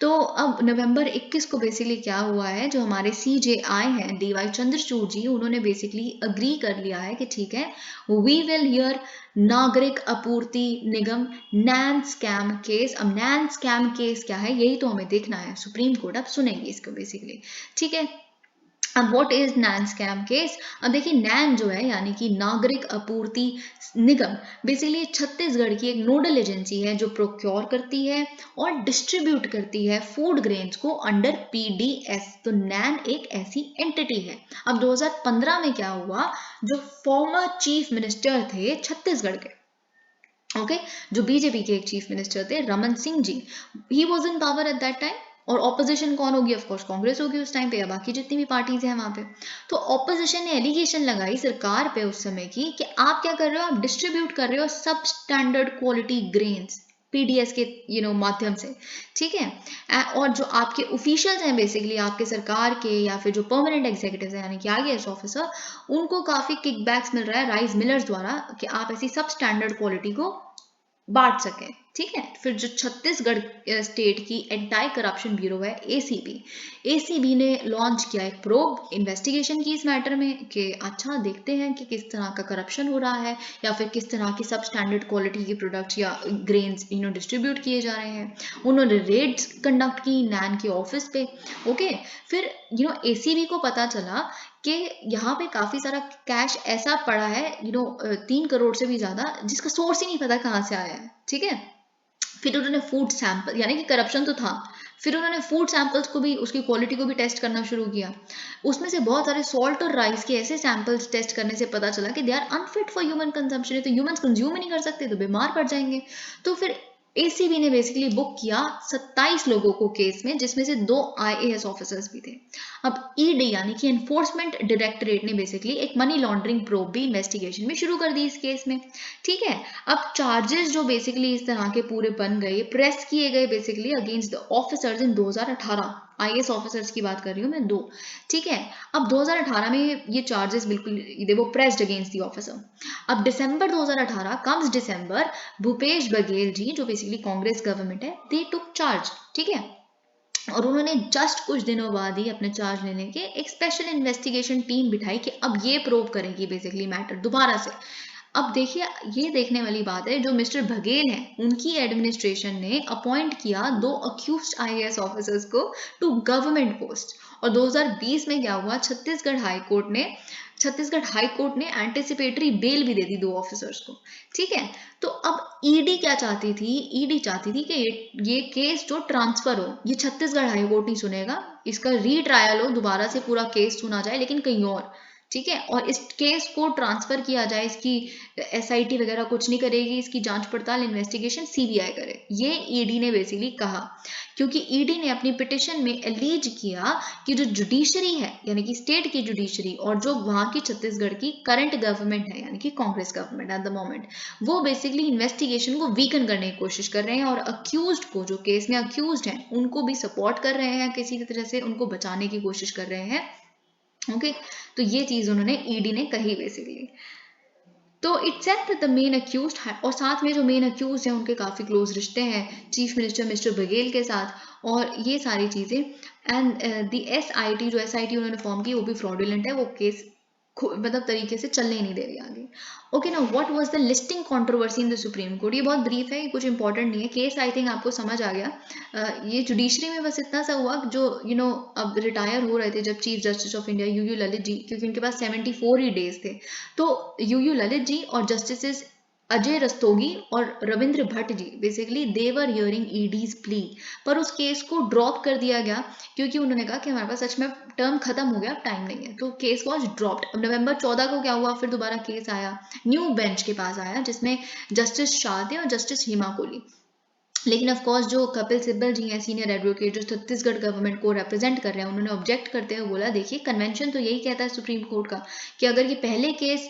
तो अब नवंबर 21 को बेसिकली क्या हुआ है, जो हमारे CJI हैं DY चंद्रचूड़ जी, उन्होंने बेसिकली अग्री कर लिया है कि ठीक है वी विल हियर नागरिक आपूर्ति निगम नैन स्कैम केस। अब नैन स्कैम केस क्या है यही तो हमें देखना है, सुप्रीम कोर्ट अब सुनेंगे इसको बेसिकली, ठीक है। अब what is NAN scam case, अब देखिए नैन जो है यानी कि नागरिक आपूर्ति निगम, बेसिकली छत्तीसगढ़ की एक नोडल एजेंसी है जो प्रोक्योर करती है और डिस्ट्रीब्यूट करती है फूड ग्रेन्स को अंडर PDS। तो नैन एक ऐसी एंटिटी है। अब 2015 में क्या हुआ, जो फॉर्मर चीफ मिनिस्टर थे छत्तीसगढ़ के, ओके, जो बीजेपी के एक चीफ मिनिस्टर थे Raman Singh ji, he was in power at that time. और ऑपोजिशन कौन होगी, ऑफ कोर्स कांग्रेस होगी उस टाइम पे, या बाकी जितनी भी पार्टीज हैं वहां पे। तो ऑपोजिशन ने एलिगेशन लगाई सरकार पे उस समय की कि आप क्या कर रहे हो, आप डिस्ट्रीब्यूट कर रहे हो सब स्टैंडर्ड क्वालिटी ग्रेन्स PDS के माध्यम से, ठीक है। और जो आपके ऑफिशियल्स हैं बेसिकली आपके सरकार के या फिर जो परमानेंट एग्जीक्यूटिव्स हैं यानी कि IAS ऑफिसर, उनको काफी किकबैक्स मिल रहा है राइस मिलर्स द्वारा कि आप ऐसी सब स्टैंडर्ड क्वालिटी को बांट सकें, ठीक है। फिर जो छत्तीसगढ़ स्टेट की एंटी करप्शन ब्यूरो है ACB ने लॉन्च किया एक प्रोब इन्वेस्टिगेशन की इस मैटर में कि अच्छा देखते हैं कि किस तरह का करप्शन हो रहा है या फिर किस तरह की सब स्टैंडर्ड क्वालिटी के प्रोडक्ट्स या ग्रेन्स डिस्ट्रीब्यूट किए जा रहे हैं। उन्होंने रेड्स कंडक्ट की नैन के ऑफिस पे, ओके। फिर ACB को पता चला कि यहाँ पे काफी सारा कैश ऐसा पड़ा है 3 करोड़ से भी ज्यादा, जिसका सोर्स ही नहीं पता कहाँ से आया है, ठीक है। फिर उन्होंने फूड सैंपल, यानी कि करप्शन तो था, फिर उन्होंने फूड सैंपल्स को भी उसकी क्वालिटी को भी टेस्ट करना शुरू किया। उसमें से बहुत सारे सॉल्ट और राइस के ऐसे सैंपल्स टेस्ट करने से पता चला कि they are unfit for human consumption, तो ह्यूमंस कंज्यूम ही नहीं कर सकते तो बीमार पड़ जाएंगे। तो फिर ACB ने बेसिकली बुक किया 27 लोगों को केस में, जिसमें से 2 IAS ऑफिसर्स भी थे। अब ED यानी कि एनफोर्समेंट डायरेक्टरेट ने बेसिकली एक मनी लॉन्ड्रिंग प्रोब भी इन्वेस्टिगेशन में शुरू कर दी इस केस में, ठीक है। अब चार्जेस जो बेसिकली इस तरह के पूरे बन गए, प्रेस किए गए basically against the officers in 2018, IAS officers की बात कर रही हूँ मैं 2, ठीक है। अब 2018 में ये चार्जेस बिल्कुल दे वो प्रेस्ड अगेंस्ट द ऑफिसर। अब दिसंबर 2018 कम्स दिसंबर, भूपेश बघेल जी जो बेसिकली कांग्रेस गवर्नमेंट है, दे टुक चार्ज, ठीक है। और उन्होंने जस्ट कुछ दिनों बाद ही अपने चार्ज लेने के एक स्पेशल इन्वेस्टिगेशन टीम बिठाई कि अब ये प्रूव करेगी बेसिकली मैटर दोबारा से। अब देखिए ये देखने वाली बात है, जो मिस्टर बघेल हैं उनकी एडमिनिस्ट्रेशन ने अपॉइंट किया 2 अक्यूज्ड IAS ऑफिसर्स को टू गवर्नमेंट पोस्ट। और 2020 में क्या हुआ, छत्तीसगढ़ हाई कोर्ट ने एंटिसिपेटरी बेल भी दे दी 2 ऑफिसर्स को, ठीक है। तो अब ED क्या चाहती थी, ED चाहती थी कि ये केस जो ट्रांसफर हो, ये छत्तीसगढ़ हाई कोर्ट नहीं सुनेगा, इसका रीट्रायल हो, दोबारा से पूरा केस सुना जाए लेकिन कहीं और, ठीक है, और इस केस को ट्रांसफर किया जाए, इसकी एसआईटी वगैरह कुछ नहीं करेगी, इसकी जांच पड़ताल इन्वेस्टिगेशन सीबीआई करे, ये ईडी ने बेसिकली कहा। क्योंकि ईडी ने अपनी पिटिशन में एलीज किया कि जो जुडिशरी है, यानी कि स्टेट की जुडिशरी, और जो वहां की छत्तीसगढ़ की करंट गवर्नमेंट है, यानी कि Congress government at the moment, वो बेसिकली इन्वेस्टिगेशन को वीकन करने की कोशिश कर रहे हैं, और अक्यूज्ड को, जो केस में अक्यूज्ड हैं, उनको भी सपोर्ट कर रहे हैं, किसी भी तरह से उनको बचाने की कोशिश कर रहे हैं। ओके, तो ये चीज उन्होंने ईडी ने कही बेसिकली। तो it's said that the main accused, और साथ में जो मेन अक्यूज्ड हैं उनके काफी क्लोज रिश्ते हैं चीफ मिनिस्टर मिस्टर बघेल के साथ, और ये सारी चीजें। एंड द एसआईटी, जो एसआईटी उन्होंने फॉर्म की, वो भी फ्रॉडुलेंट है, वो केस मतलब तरीके से चलने ही नहीं दे रही आगे। Okay, now what was the listing controversy in the supreme court. ये बहुत ब्रीफ है, ये कुछ इंपॉर्टेंट नहीं है, केस आई थिंक आपको समझ आ गया। ये जुडिशरी में बस इतना सा हुआ, जो अब रिटायर हो रहे थे जब chief justice of India UU Lalit ji, क्योंकि उनके पास 74 ही डेज थे, तो यूयू ललित जी और जस्टिस अजय रस्तोगी और Ravindra Bhat ji, basically they were hearing ED's plea, पर उस केस को ड्रॉप कर दिया गया, क्योंकि उन्होंने कहा कि हमारे पास सच में टर्म खत्म हो गया, अब टाइम नहीं है, तो केस वॉज ड्रॉप्ड। अब नवंबर 14 को क्या हुआ, फिर दोबारा केस आया, न्यू बेंच के पास आया, जिसमें जस्टिस शाह थे और जस्टिस हिमा कोहली। लेकिन ऑफ कोर्स जो कपिल सिब्बल जी हैं, सीनियर एडवोकेट, जो छत्तीसगढ़ गवर्नमेंट को रिप्रेजेंट कर रहे हैं, उन्होंने ऑब्जेक्ट करते हुए बोला, देखिए कन्वेंशन तो यही कहता है सुप्रीम कोर्ट का, कि अगर ये पहले केस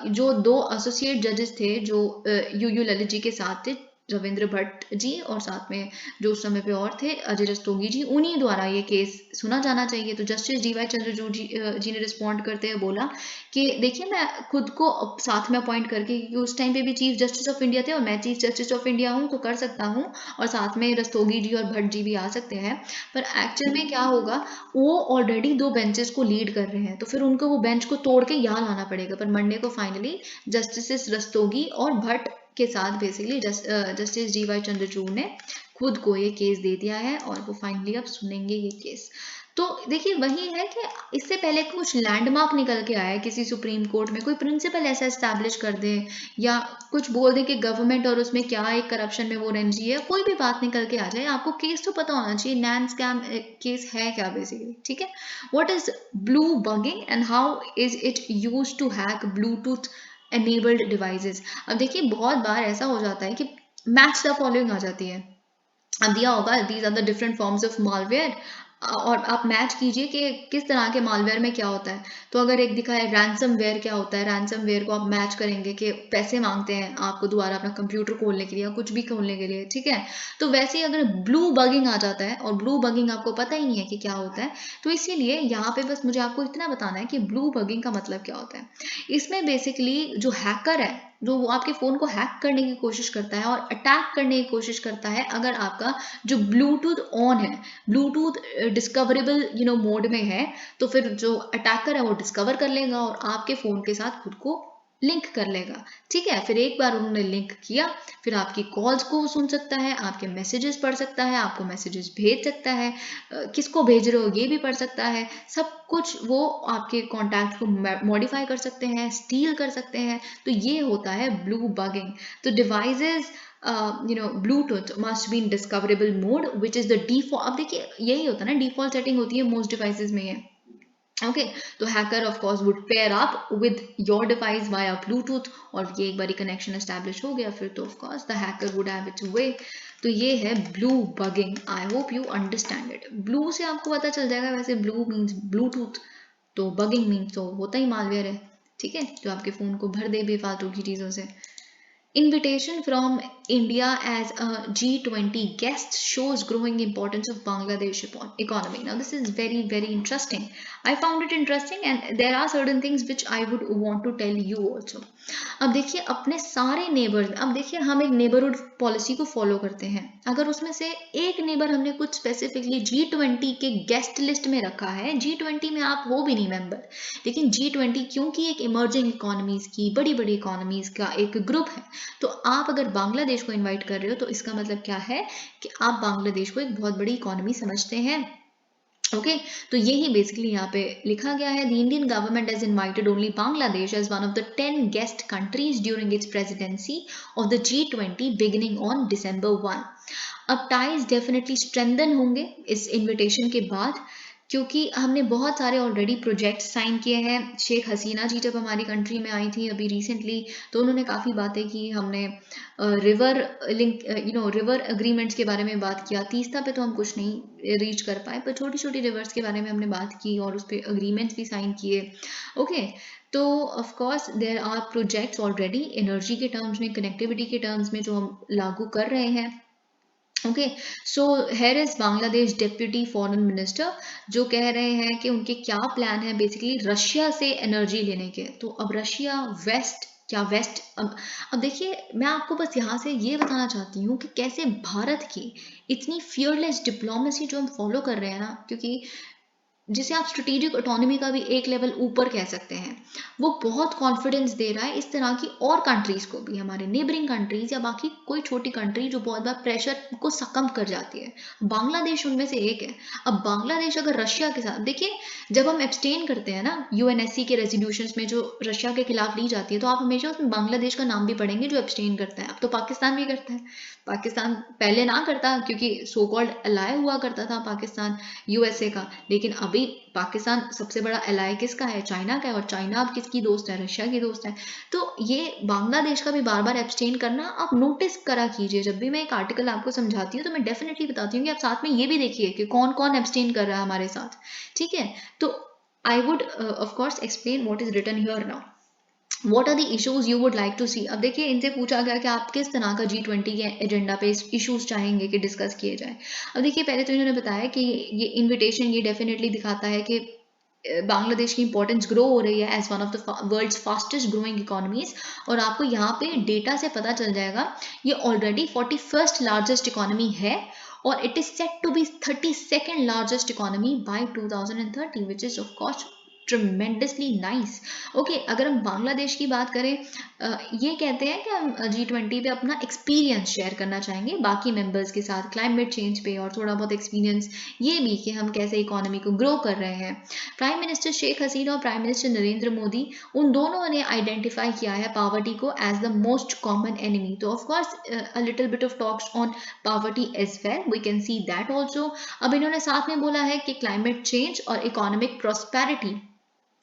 जो 2 एसोसिएट जजेस थे, जो यूयू ललित जी के साथ थे, रविंद्र भट्ट जी, और साथ में जो उस समय पे और थे अजय रस्तोगी जी, उन्हीं द्वारा ये केस सुना जाना चाहिए। तो जस्टिस डीवाई चंद्रचूड़ जी ने रिस्पॉन्ड करते हुए बोला कि देखिए, मैं खुद को साथ में अपॉइंट करके, क्योंकि उस टाइम पे भी चीफ जस्टिस ऑफ इंडिया थे और मैं चीफ जस्टिस ऑफ इंडिया हूँ, तो कर सकता हूँ, और साथ में रस्तोगी जी और भट्ट जी भी आ सकते हैं, पर एक्चुअल में क्या होगा, वो ऑलरेडी 2 बेंचेस को लीड कर रहे हैं, तो फिर उनको वो बेंच को तोड़ के यहाँ लाना पड़ेगा। पर मंडे को फाइनली जस्टिस रस्तोगी और भट्ट के साथ बेसिकली जस्टिस डीवाई चंद्रचूड़ ने खुद को ये केस दे दिया है, और वो फाइनली अब सुनेंगे ये केस। तो देखिए, वही है कि इससे पहले कुछ लैंडमार्क निकल के आया है किसी सुप्रीम कोर्ट में, कोई प्रिंसिपल ऐसा एस्टैब्लिश कर दे, या कुछ बोल दे कि गवर्नमेंट और उसमें क्या एक करप्शन में वो रंजी है, कोई भी बात निकल के आ जाए, आपको केस तो पता होना चाहिए नैन स्कैम केस है क्या बेसिकली। ठीक है, what is blue bugging and how is it used to hack Bluetooth enabled devices. अब देखिए, बहुत बार ऐसा हो जाता है कि मैच द फॉलोइंग आ जाती है, अब दिया होगा these are the different forms of malware, और आप मैच कीजिए कि किस तरह के मालवेयर में क्या होता है। तो अगर एक दिखा है रैंसमवेयर, क्या होता है, रैंसमवेयर को आप मैच करेंगे कि पैसे मांगते हैं आपको दोबारा अपना कंप्यूटर खोलने के लिए या कुछ भी खोलने के लिए, ठीक है। तो वैसे ही अगर ब्लू बगिंग आ जाता है, और ब्लू बगिंग आपको पता ही नहीं है कि क्या होता है, तो इसीलिए यहाँ पे बस मुझे आपको इतना बताना है कि ब्लू बगिंग का मतलब क्या होता है। इसमें बेसिकली जो हैकर है, जो वो आपके फ़ोन को हैक करने की कोशिश करता है और अटैक करने की कोशिश करता है, अगर आपका जो ब्लूटूथ ऑन है, ब्लूटूथ डिस्कवरेबल मोड में है, तो फिर जो अटैकर है वो डिस्कवर कर लेगा और आपके फ़ोन के साथ खुद को लिंक कर लेगा। ठीक है, फिर एक बार उन्होंने लिंक किया, फिर आपकी कॉल्स को सुन सकता है, आपके मैसेजेस पढ़ सकता है, आपको मैसेजेस भेज सकता है, किसको भेज रहे हो ये भी पढ़ सकता है, सब कुछ वो आपके कॉन्टैक्ट को मॉडिफाई कर सकते हैं, स्टील कर सकते हैं। तो ये होता है ब्लू बगिंग। तो devices Bluetooth must be in discoverable mode, which is the default। अब देखिए, यही होता है ना, डिफॉल्ट सेटिंग होती है मोस्ट डिवाइसेस में है। ओके, तो hacker of course would pair up with your device via Bluetooth, और ये एक बार कनेक्शन एस्टैब्लिश हो गया, फिर तो of course the hacker would have its way. तो ये है blue bugging. I hope you understand it. Blue से आपको पता चल जाएगा, वैसे ब्लू मीन्स ब्लूटूथ, तो बगिंग मीन्स तो होता ही मालवेयर है, ठीक है, जो आपके फ़ोन को भर दे बेफालतू की चीज़ों से। Invitation from India as a G20 guest shows growing importance of Bangladesh economy. Now, this is very, very interesting. I found it interesting, and there are certain things which I would want to tell you also. अब देखिए, अपने सारे neighbours, अब देखिए, हम एक neighbourhood policy को follow करते हैं, अगर उसमें से एक नेबर हमने कुछ स्पेसिफिकली G20 के गेस्ट लिस्ट में रखा है, G20 में आप हो भी नहीं मेंबर, लेकिन G20 क्योंकि एक इमर्जिंग इकोनॉमीज की, बड़ी बड़ी इकोनॉमीज का एक ग्रुप है, तो आप अगर बांग्लादेश को इनवाइट कर रहे हो, तो इसका मतलब क्या है कि आप बांग्लादेश को एक बहुत बड़ी इकोनॉमी समझते हैं। ओके, तो यही बेसिकली यहाँ पे लिखा गया है। The Indian government has invited only Bangladesh as one of the 10 guest countries during its presidency of the G20 beginning on December 1। अब टाइज डेफिनेटली स्ट्रेंथन होंगे इस इन्विटेशन के बाद, क्योंकि हमने बहुत सारे ऑलरेडी प्रोजेक्ट्स साइन किए हैं। शेख हसीना जी जब हमारी कंट्री में आई थी अभी रिसेंटली, तो उन्होंने काफ़ी बातें की। हमने रिवर लिंक रिवर अग्रीमेंट्स के बारे में बात किया। तीस्ता पे तो हम कुछ नहीं रीच कर पाए, पर छोटी छोटी रिवर्स के बारे में हमने बात की और उस पर अग्रीमेंट्स भी साइन किए। ओके, तो of course there are projects already energy के टर्म्स में, कनेक्टिविटी के टर्म्स में जो हम लागू कर रहे हैं। Okay, so here is Bangladesh deputy foreign minister, जो कह रहे हैं कि उनके क्या प्लान है बेसिकली रशिया से एनर्जी लेने के। तो अब रशिया वेस्ट, क्या वेस्ट, अब देखिए मैं आपको बस यहाँ से ये बताना चाहती हूँ कि कैसे भारत की इतनी फियरलेस डिप्लोमेसी जो हम फॉलो कर रहे हैं ना, क्योंकि जिसे आप स्ट्रेटेजिक ऑटोनॉमी का भी एक लेवल ऊपर कह सकते हैं, वो बहुत कॉन्फिडेंस दे रहा है इस तरह की और कंट्रीज को भी, हमारे नेबरिंग कंट्रीज या बाकी कोई छोटी कंट्री जो बहुत बार प्रेशर को सकम कर जाती है। बांग्लादेश उनमें से एक है। अब बांग्लादेश अगर रशिया के साथ, देखिए जब हम एब्सटेन करते हैं ना यूएनएससी के रेजोल्यूशंस में जो रशिया के खिलाफ ली जाती है, तो आप हमेशा उसमें बांग्लादेश का नाम भी पढ़ेंगे जो एब्सटेन करता है। अब तो पाकिस्तान भी करता है। पाकिस्तान पहले ना करता क्योंकि सो कॉल्ड अलाय हुआ करता था पाकिस्तान यूएसए का, लेकिन अभी पाकिस्तान सबसे बड़ा अलाय किसका है? चाइना का है। और चाइना अब किसकी दोस्त है? रशिया की दोस्त है। तो ये बांग्लादेश का भी बार बार एब्सटेन करना आप नोटिस करा कीजिए। जब भी मैं एक आर्टिकल आपको समझाती हूँ तो मैं डेफिनेटली बताती हूँ कि आप साथ में ये भी देखिए कि कौन कौन एब्सटेन कर रहा है हमारे साथ। ठीक है, तो I would of course explain what is written here now. What are the issues you would like to see? अब देखिए इनसे पूछा गया कि आप किस तरह का G20 के एजेंडा पे इश्यूज चाहेंगे कि डिस्कस किए जाए। अब देखिए पहले तो इन्होंने बताया कि ये इनविटेशन ये डेफिनेटली दिखाता है कि बांग्लादेश की इंपॉर्टेंस ग्रो हो रही है as one of the world's fastest growing economies. और आपको यहाँ पे डेटा से पता चल जाएगा ये ऑलरेडी 41st लार्जेस्ट इकोनॉमी है और it is set to be 32nd largest economy by 2030, which is of course tremendously nice. Okay, अगर हम बांग्लादेश की बात करें, ये कहते हैं कि हम G20 पे अपना एक्सपीरियंस शेयर करना चाहेंगे बाकी मेंबर्स के साथ क्लाइमेट चेंज पे, और थोड़ा बहुत एक्सपीरियंस ये भी कि हम कैसे इकोनॉमी को ग्रो कर रहे हैं। प्राइम मिनिस्टर शेख हसीना और प्राइम मिनिस्टर नरेंद्र मोदी, उन दोनों ने आइडेंटिफाई किया है पावर्टी को as the most common enemy. तो of course a little bit of talks on poverty as well, we can see that also. अब इन्होंने साथ में बोला है कि क्लाइमेट चेंज और इकोनॉमिक प्रॉस्पेरिटी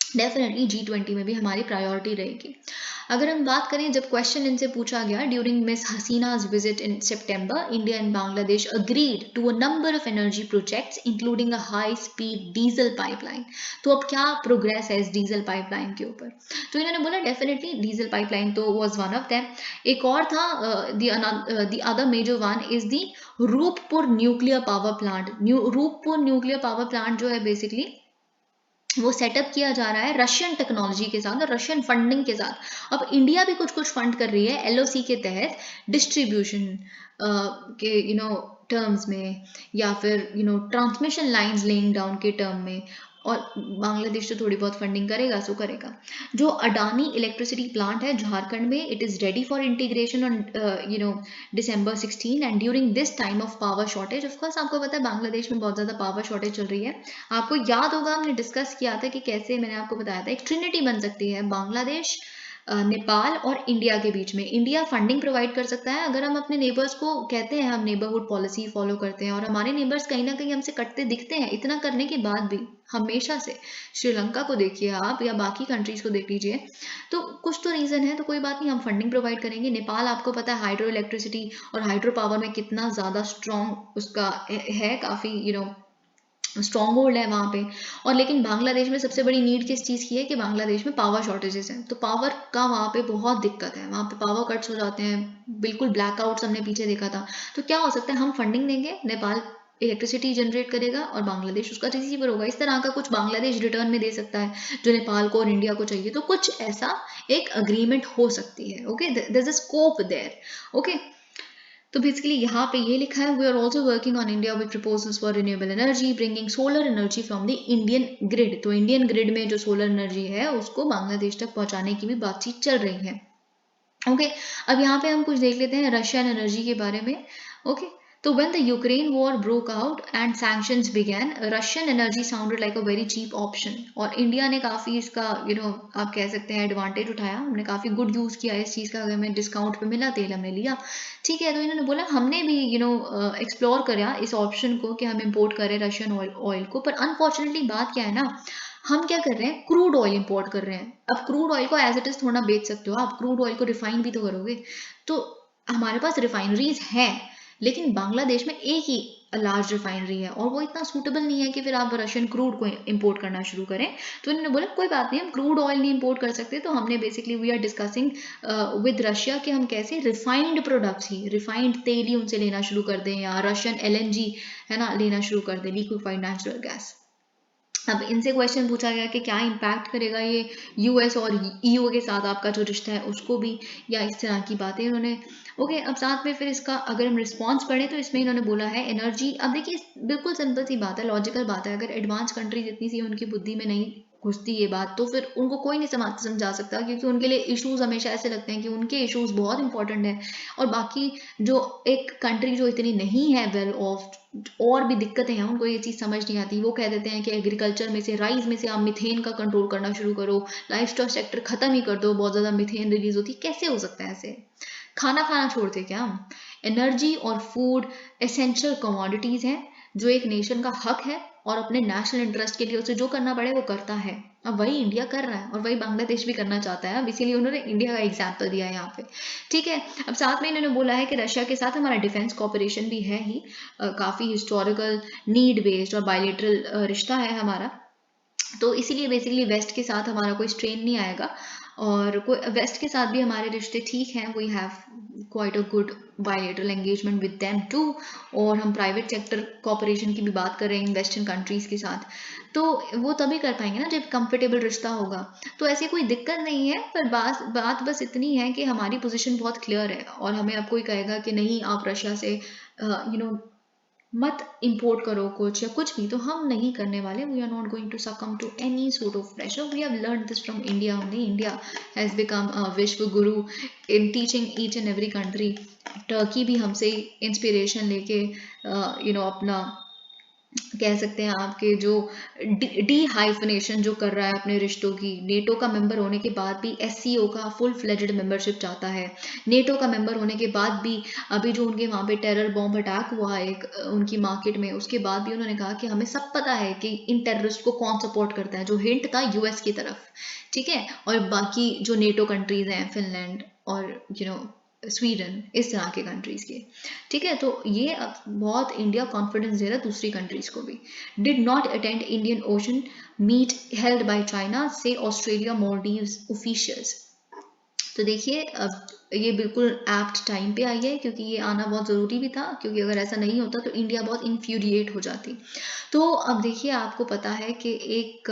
डेफिनेटली G20 में भी हमारी प्रायोरिटी रहेगी। अगर हम बात करें, जब क्वेश्चन इनसे पूछा गया during Miss Hasina's visit in September, India and Bangladesh agreed to a number of energy projects including a high speed diesel pipeline. तो अब क्या प्रोग्रेस है इस डीजल पाइपलाइन के ऊपर? तो इन्होंने बोला डेफिनेटली डीजल पाइपलाइन तो वाज वन ऑफ देम। एक और था the other major one is the Rooppur nuclear power plant. Rooppur nuclear power plant जो है बेसिकली वो सेटअप किया जा रहा है रशियन टेक्नोलॉजी के साथ और रशियन फंडिंग के साथ। अब इंडिया भी कुछ कुछ फंड कर रही है एलओसी के तहत, डिस्ट्रीब्यूशन के टर्म्स में, या फिर ट्रांसमिशन लाइंस लेइंग डाउन के टर्म में। और बांग्लादेश तो थोड़ी बहुत फंडिंग करेगा, सो करेगा। जो अडानी इलेक्ट्रिसिटी प्लांट है झारखंड में, it is ready for integration on December 16 and during this time of power shortage. Of course आपको पता है बांग्लादेश में बहुत ज़्यादा पावर शॉर्टेज चल रही है। आपको याद होगा हमने डिस्कस किया था कि कैसे, मैंने आपको बताया था एक ट्रिनिटी बन सकती है बांग्लादेश, नेपाल और इंडिया के बीच में। इंडिया फंडिंग प्रोवाइड कर सकता है अगर हम अपने नेबर्स को कहते हैं हम नेबरहुड पॉलिसी फॉलो करते हैं, और हमारे नेबर्स कहीं ना कहीं हमसे कटते दिखते हैं। इतना करने के बाद भी हमेशा से, श्रीलंका को देखिए आप या बाकी कंट्रीज को देख लीजिए, तो कुछ तो रीजन है। तो कोई बात नहीं, हम फंडिंग प्रोवाइड करेंगे। नेपाल आपको पता है हाइड्रो इलेक्ट्रिसिटी और हाइड्रो पावर में कितना ज़्यादा स्ट्रॉन्ग उसका है, काफ़ी स्ट्रॉन्ग होल्ड है वहाँ पे। और लेकिन बांग्लादेश में सबसे बड़ी नीड किस चीज़ की है कि बांग्लादेश में पावर शॉर्टेजेस हैं। तो पावर का वहाँ पे बहुत दिक्कत है, वहाँ पे पावर कट्स हो जाते हैं, बिल्कुल ब्लैकआउट्स हमने पीछे देखा था। तो क्या हो सकता है, हम फंडिंग देंगे, नेपाल इलेक्ट्रिसिटी जनरेट करेगा और बांग्लादेश उसका रिसीवर होगा। इस तरह का कुछ बांग्लादेश रिटर्न में दे सकता है जो नेपाल को और इंडिया को चाहिए। तो कुछ ऐसा एक अग्रीमेंट हो सकती है। Okay, there is a scope there. Okay, तो बेसिकली यहाँ पे ये लिखा है, we are also working on India with proposals for renewable energy bringing solar energy from the Indian grid. तो इंडियन ग्रिड में जो सोलर एनर्जी है उसको बांग्लादेश तक पहुँचाने की भी बातचीत चल रही है। ओके, अब यहाँ पे हम कुछ देख लेते हैं रशियन एनर्जी के बारे में। ओके, तो when the Ukraine war broke out and sanctions began, Russian energy sounded like a very cheap option. और इंडिया ने काफ़ी इसका आप कह सकते हैं एडवांटेज उठाया, हमने काफ़ी गुड यूज़ किया इस चीज़ का, अगर हमें डिस्काउंट पे मिला तेल हमने लिया, ठीक है। तो इन्होंने बोला हमने भी एक्सप्लोर करा इस ऑप्शन को कि हम इम्पोर्ट करें रशियन ऑयल को, पर अनफॉर्चुनेटली बात क्या है ना, हम क्या कर रहे हैं, क्रूड ऑयल इंपोर्ट कर रहे हैं। अब क्रूड ऑयल को एज इट इज थोड़ा बेच सकते हो आप, क्रूड ऑयल को रिफाइन भी तो करोगे। तो हमारे पास रिफाइनरीज हैं, लेकिन बांग्लादेश में एक ही लार्ज रिफाइनरी है और वो इतना सूटेबल नहीं है कि फिर आप रशियन क्रूड को इंपोर्ट करना शुरू करें। तो इन्होंने बोला कोई बात नहीं, हम क्रूड ऑयल नहीं इंपोर्ट कर सकते, तो हमने basically we are discussing with Russia कि हम कैसे रिफाइंड प्रोडक्ट्स ही, रिफाइंड तेल ही उनसे लेना शुरू कर दें, या रशियन LNG है ना लेना शुरू कर दें, लिक्विफाइड नेचुरल गैस। अब इनसे क्वेश्चन पूछा गया कि क्या इम्पैक्ट करेगा ये US और EU के साथ आपका जो रिश्ता है उसको भी, या इस तरह की बातें उन्होंने। ओके, अब साथ में फिर इसका अगर हम रिस्पॉन्स पढ़ें तो इसमें इन्होंने बोला है एनर्जी। अब देखिए बिल्कुल सिंपल सी बात है, लॉजिकल बात है, अगर एडवांस कंट्रीज इतनी सी उनकी बुद्धि में नहीं घुसती ये बात, तो फिर उनको कोई नहीं समझा सकता, क्योंकि उनके लिए इश्यूज हमेशा ऐसे लगते हैं कि उनके इश्यूज बहुत इंपॉर्टेंट है, और बाकी जो एक कंट्री जो इतनी नहीं है वेल ऑफ, और भी दिक्कतें हैं, उनको ये चीज़ समझ नहीं आती। वो कह देते हैं कि एग्रीकल्चर में से, राइस में से आप मिथेन का कंट्रोल करना शुरू करो, लाइफ स्टॉक सेक्टर खत्म ही कर दो, बहुत ज़्यादा मिथेन रिलीज होती, कैसे हो सकता है ऐसे? खाना खाना छोड़ते क्या हम? एनर्जी और फूड एसेंशियल कमोडिटीज़ हैं जो एक नेशन का हक है, और अपने नेशनल इंटरेस्ट के लिए उसे जो करना पड़े वो करता है। अब वही इंडिया कर रहा है और वही बांग्लादेश भी करना चाहता है, अब इसीलिए उन्होंने इंडिया का एग्जाम्पल दिया है यहाँ पे, ठीक है। अब साथ में इन्होंने बोला है कि रशिया के साथ हमारा डिफेंस कॉपरेशन भी है ही, काफ़ी हिस्टोरिकल नीड बेस्ड और बायलेटरल रिश्ता है हमारा। तो इसीलिए बेसिकली वेस्ट के साथ हमारा कोई स्ट्रेन नहीं आएगा, और कोई वेस्ट के साथ भी हमारे रिश्ते ठीक हैं, we have quite a good bilateral engagement with them too. और हम प्राइवेट सेक्टर कॉपरेशन की भी बात कर रहे हैं वेस्टर्न कंट्रीज़ के साथ, तो वो तभी कर पाएंगे ना जब कंफर्टेबल रिश्ता होगा। तो ऐसी कोई दिक्कत नहीं है, पर बात बस इतनी है कि हमारी पोजीशन बहुत क्लियर है, और हमें अब कोई कहेगा कि नहीं आप रशिया से मत इंपोर्ट करो कुछ या कुछ भी, तो हम नहीं करने वाले। We are not going to succumb to any sort of pressure. We have learn this from India only. India has become a vishwa guru in teaching each and every country. Turkey भी हमसे इंस्पिरेशन लेके अपना कह सकते हैं आपके जो डी हाइफनेशन जो कर रहा है अपने रिश्तों की, नेटो का मेंबर होने के बाद भी SCO का फुल फ्लेजेड मेंबरशिप चाहता है, नेटो का मेंबर होने के बाद भी अभी जो उनके वहाँ पे टेरर बॉम्ब अटैक हुआ है एक उनकी मार्केट में, उसके बाद भी उन्होंने कहा कि हमें सब पता है कि इन टेररिस्ट को कौन सपोर्ट करता है, जो हिंट था US की तरफ, ठीक है। और बाकी जो नेटो कंट्रीज हैं, फिनलैंड और स्वीडन, इस तरह के कंट्रीज के, ठीक है। तो ये अब बहुत इंडिया कॉन्फिडेंस दे रहा है दूसरी कंट्रीज को भी। Did not attend Indian Ocean meet held by China से ऑस्ट्रेलिया मालदीव्स ऑफिशियल्स। तो देखिए अब ये बिल्कुल एप्ट टाइम पे आई है, क्योंकि ये आना बहुत ज़रूरी भी था, क्योंकि अगर ऐसा नहीं होता तो इंडिया बहुत इन्फ्यूरिएट हो जाती। तो अब देखिए आपको पता है कि एक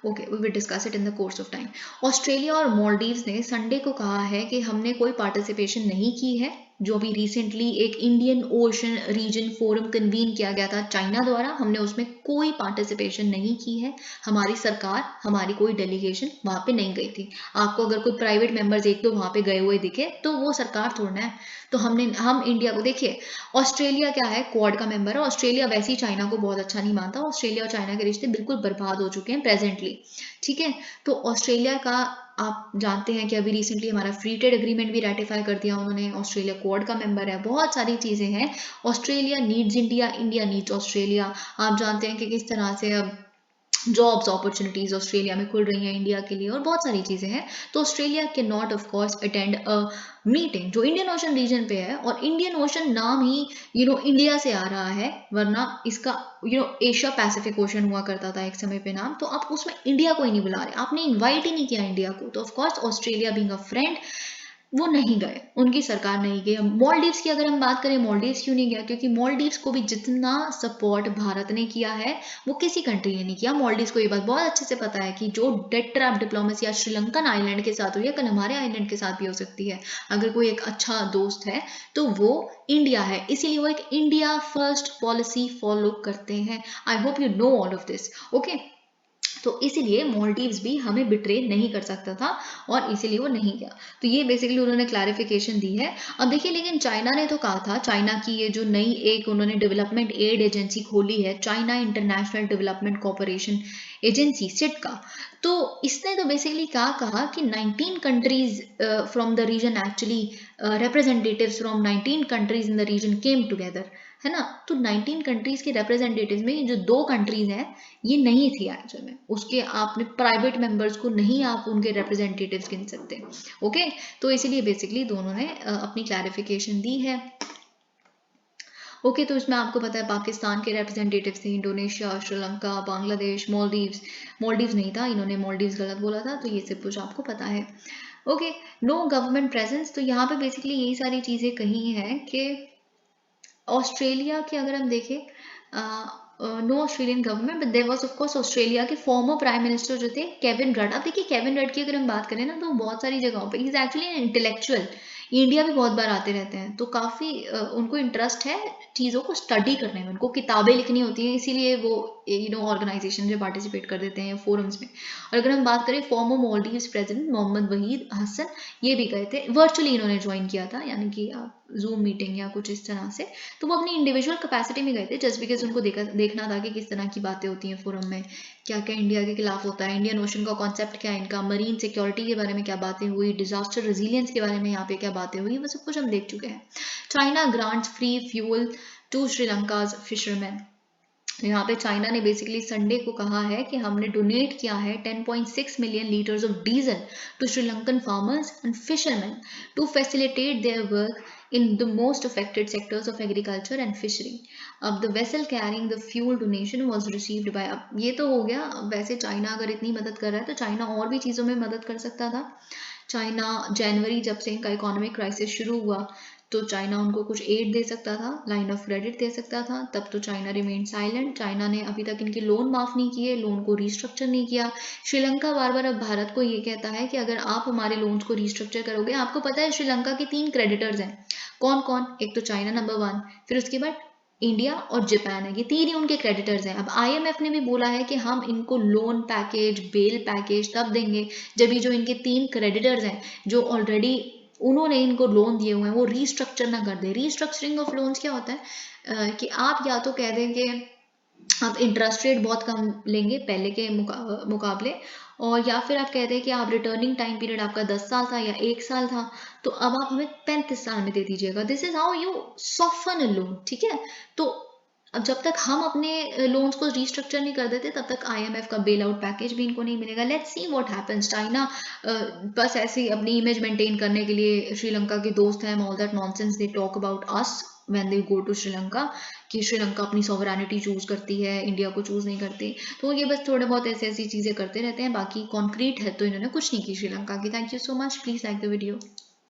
okay we will discuss it in the course of time. Australia और मालदीव्स ने संडे को कहा है कि हमने कोई पार्टिसिपेशन नहीं की है, जो अभी रिसेंटली एक Indian Ocean region forum convene किया गया था चाइना द्वारा, हमने उसमें कोई पार्टिसिपेशन नहीं की है। हमारी सरकार, हमारी कोई डेलीगेशन वहाँ पे नहीं गई थी। आपको अगर कोई प्राइवेट मेंबर्स एक दो वहाँ पे गए हुए दिखे तो वो सरकार थोड़ना है। तो हम इंडिया को देखिए, ऑस्ट्रेलिया क्या है, क्वाड का मेंबर है। ऑस्ट्रेलिया वैसे ही चाइना को बहुत अच्छा नहीं मानता, ऑस्ट्रेलिया और चाइना के रिश्ते बिल्कुल बर्बाद हो चुके हैं प्रेजेंटली, ठीक है। तो ऑस्ट्रेलिया का आप जानते हैं कि अभी रिसेंटली हमारा फ्री ट्रेड एग्रीमेंट भी रेटिफाई कर दिया उन्होंने, ऑस्ट्रेलिया क्वाड का मेंबर है, बहुत सारी चीज़ें हैं। Australia needs India, India needs Australia. आप जानते हैं कि किस तरह से अब जॉब्स अपॉर्चुनिटीज़ ऑस्ट्रेलिया में खुल रही हैं इंडिया के लिए, और बहुत सारी चीज़ें हैं। तो Australia can not of course attend a meeting जो इंडियन ओशन रीजन पे है, और इंडियन ओशन नाम ही इंडिया से आ रहा है, वरना इसका एशिया पैसिफिक ओशन हुआ करता था एक समय पे नाम। तो आप उसमें इंडिया को ही नहीं बुला रहे, आपने इन्वाइट ही नहीं किया इंडिया को। तो of course Australia being a friend वो नहीं गए, उनकी सरकार नहीं गई। मॉलडीव्स की अगर हम बात करें, मॉलडीव्स क्यों नहीं गया, क्योंकि मॉलडीव्स को भी जितना सपोर्ट भारत ने किया है वो किसी कंट्री ने नहीं किया। मॉलडीव्स को ये बात बहुत अच्छे से पता है कि जो डेट ट्रैप डिप्लोमेसी आज श्रीलंकन आइलैंड के साथ हुई है, कल हमारे आइलैंड के साथ भी हो सकती है। अगर कोई एक अच्छा दोस्त है तो वो इंडिया है, इसीलिए वो एक इंडिया फर्स्ट पॉलिसी फॉलो करते हैं। I hope you know all of this, okay. तो इसीलिए मालदीव्स भी हमें बिट्रे नहीं कर सकता था और इसीलिए वो नहीं गया। तो ये बेसिकली उन्होंने क्लैरिफिकेशन दी है। अब देखिए, लेकिन चाइना ने तो कहा था, चाइना की ये जो नई एक उन्होंने डेवलपमेंट एड एजेंसी खोली है, China International Development Corporation Agency सिट का, तो इसने तो बेसिकली क्या कहा कि 19 countries from the region actually representatives from 19 countries in the region came together, है ना। तो 19 कंट्रीज के रिप्रेजेंटेटिव्स में जो 2 कंट्रीज हैं ये नहीं थी एक्चुअल में, उसके आपने प्राइवेट मेंबर्स को नहीं आप उनके रिप्रेजेंटेटिव्स गिन सकते। ओके, तो इसीलिए बेसिकली दोनों ने अपनी क्लैरिफिकेशन दी है। ओके, तो इसमें आपको पता है पाकिस्तान के रिप्रेजेंटेटिव थे, इंडोनेशिया, श्रीलंका, बांग्लादेश, मॉलडीव्स नहीं था, इन्होंने मॉलडीव्स गलत बोला था, तो ये सब कुछ आपको पता है। ओके, नो गवर्नमेंट प्रेजेंस, तो यहाँ पे बेसिकली यही सारी चीज़ें कही हैं कि ऑस्ट्रेलिया के अगर हम देखें, no Australian government, but there was of course Australia के फॉर्मर प्राइम मिनिस्टर जो थे केविन रड। अब देखिए केविन रड की अगर हम बात करें ना, तो बहुत सारी जगहों पे he is actually an intellectual, India भी बहुत बार आते रहते हैं, तो काफ़ी उनको इंटरेस्ट है चीज़ों को स्टडी करने में, उनको किताबें लिखनी होती हैं, इसीलिए वो ऑर्गेनाइजेशन में पार्टिसिपेट कर देते हैं फोरम्स में। और अगर हम बात करें फॉर्मर मालदीव्स प्रेसिडेंट मोहम्मद वहीद हसन, ये भी गए थे, वर्चुअली इन्होंने ज्वाइन किया था, यानी कि जूम मीटिंग या कुछ इस तरह से, तो वो अपनी इंडिविजुअल कैपेसिटी में गए थे, जस्ट बिकॉज उनको देखना था कि किस तरह की बातें होती हैं फोरम में, क्या क्या इंडिया के खिलाफ होता है, इंडियन ओशन का कॉन्सेप्ट क्या है इनका, मरीन सिक्योरिटी के बारे में क्या बातें हुई, डिजास्टर रेजिलियंस के बारे में यहाँ पे क्या बातें हुई, वो सब कुछ हम देख चुके हैं। China grants free fuel to Sri Lanka's fisherman, यहाँ पे चाइना ने बेसिकली संडे को कहा है कि हमने डोनेट किया है 10.6 million litres of diesel to Sri Lankan farmers and fisherman to facilitate their work in the most affected sectors of agriculture and fishery. अब the vessel carrying the fuel donation was received by, अब ये तो हो गया, वैसे China अगर इतनी मदद कर रहा है तो चाइना और भी चीज़ों में मदद कर सकता था। चाइना जनवरी जब से इनका इकोनॉमिक क्राइसिस शुरू हुआ तो चाइना उनको कुछ एड दे सकता था, लाइन ऑफ क्रेडिट दे सकता था, तब तो चाइना रिमेन साइलेंट। चाइना ने अभी तक इनके लोन माफ़ नहीं किए, लोन को रीस्ट्रक्चर नहीं किया। श्रीलंका बार बार अब भारत को ये कहता है कि अगर आप हमारे लोन्स को रीस्ट्रक्चर करोगे, आपको पता है श्रीलंका के 3 क्रेडिटर्स हैं, कौन कौन, एक तो चाइना नंबर 1, फिर उसके बाद इंडिया और जापान है, ये 3 ही उनके क्रेडिटर्स हैं। अब आईएमएफ ने भी बोला है कि हम इनको लोन पैकेज, बेल पैकेज तब देंगे जब ये जो इनके 3 क्रेडिटर्स हैं जो ऑलरेडी उन्होंने इनको लोन दिए हुए हैं वो रीस्ट्रक्चर ना कर दे। रीस्ट्रक्चरिंग ऑफ लोन्स क्या होता है कि आप या तो कह दें कि आप इंटरेस्ट रेट बहुत कम लेंगे पहले के मुकाबले, और या फिर आप कहते हैं कि आप रिटर्निंग टाइम पीरियड आपका 10 साल था या 1 साल था, तो अब आप हमें 35 साल में दे दीजिएगा। This is how you soften a loan, ठीक है। तो अब जब तक हम अपने लोन्स को रीस्ट्रक्चर नहीं कर देते तब तक आईएमएफ का बेल आउट पैकेज भी इनको नहीं मिलेगा। Let's see what happens. China बस ऐसे अपनी इमेज मेंटेन करने के लिए श्रीलंका के दोस्त हैं, all that nonsense they talk about us when they go to Sri Lanka, कि श्रीलंका अपनी सॉवरेनिटी चूज करती है, इंडिया को चूज नहीं करती। तो ये बस थोड़े बहुत ऐसी चीजें करते रहते हैं, बाकी कॉन्क्रीट है तो इन्होंने कुछ नहीं की श्रीलंका की। Thank you so much, please like the video.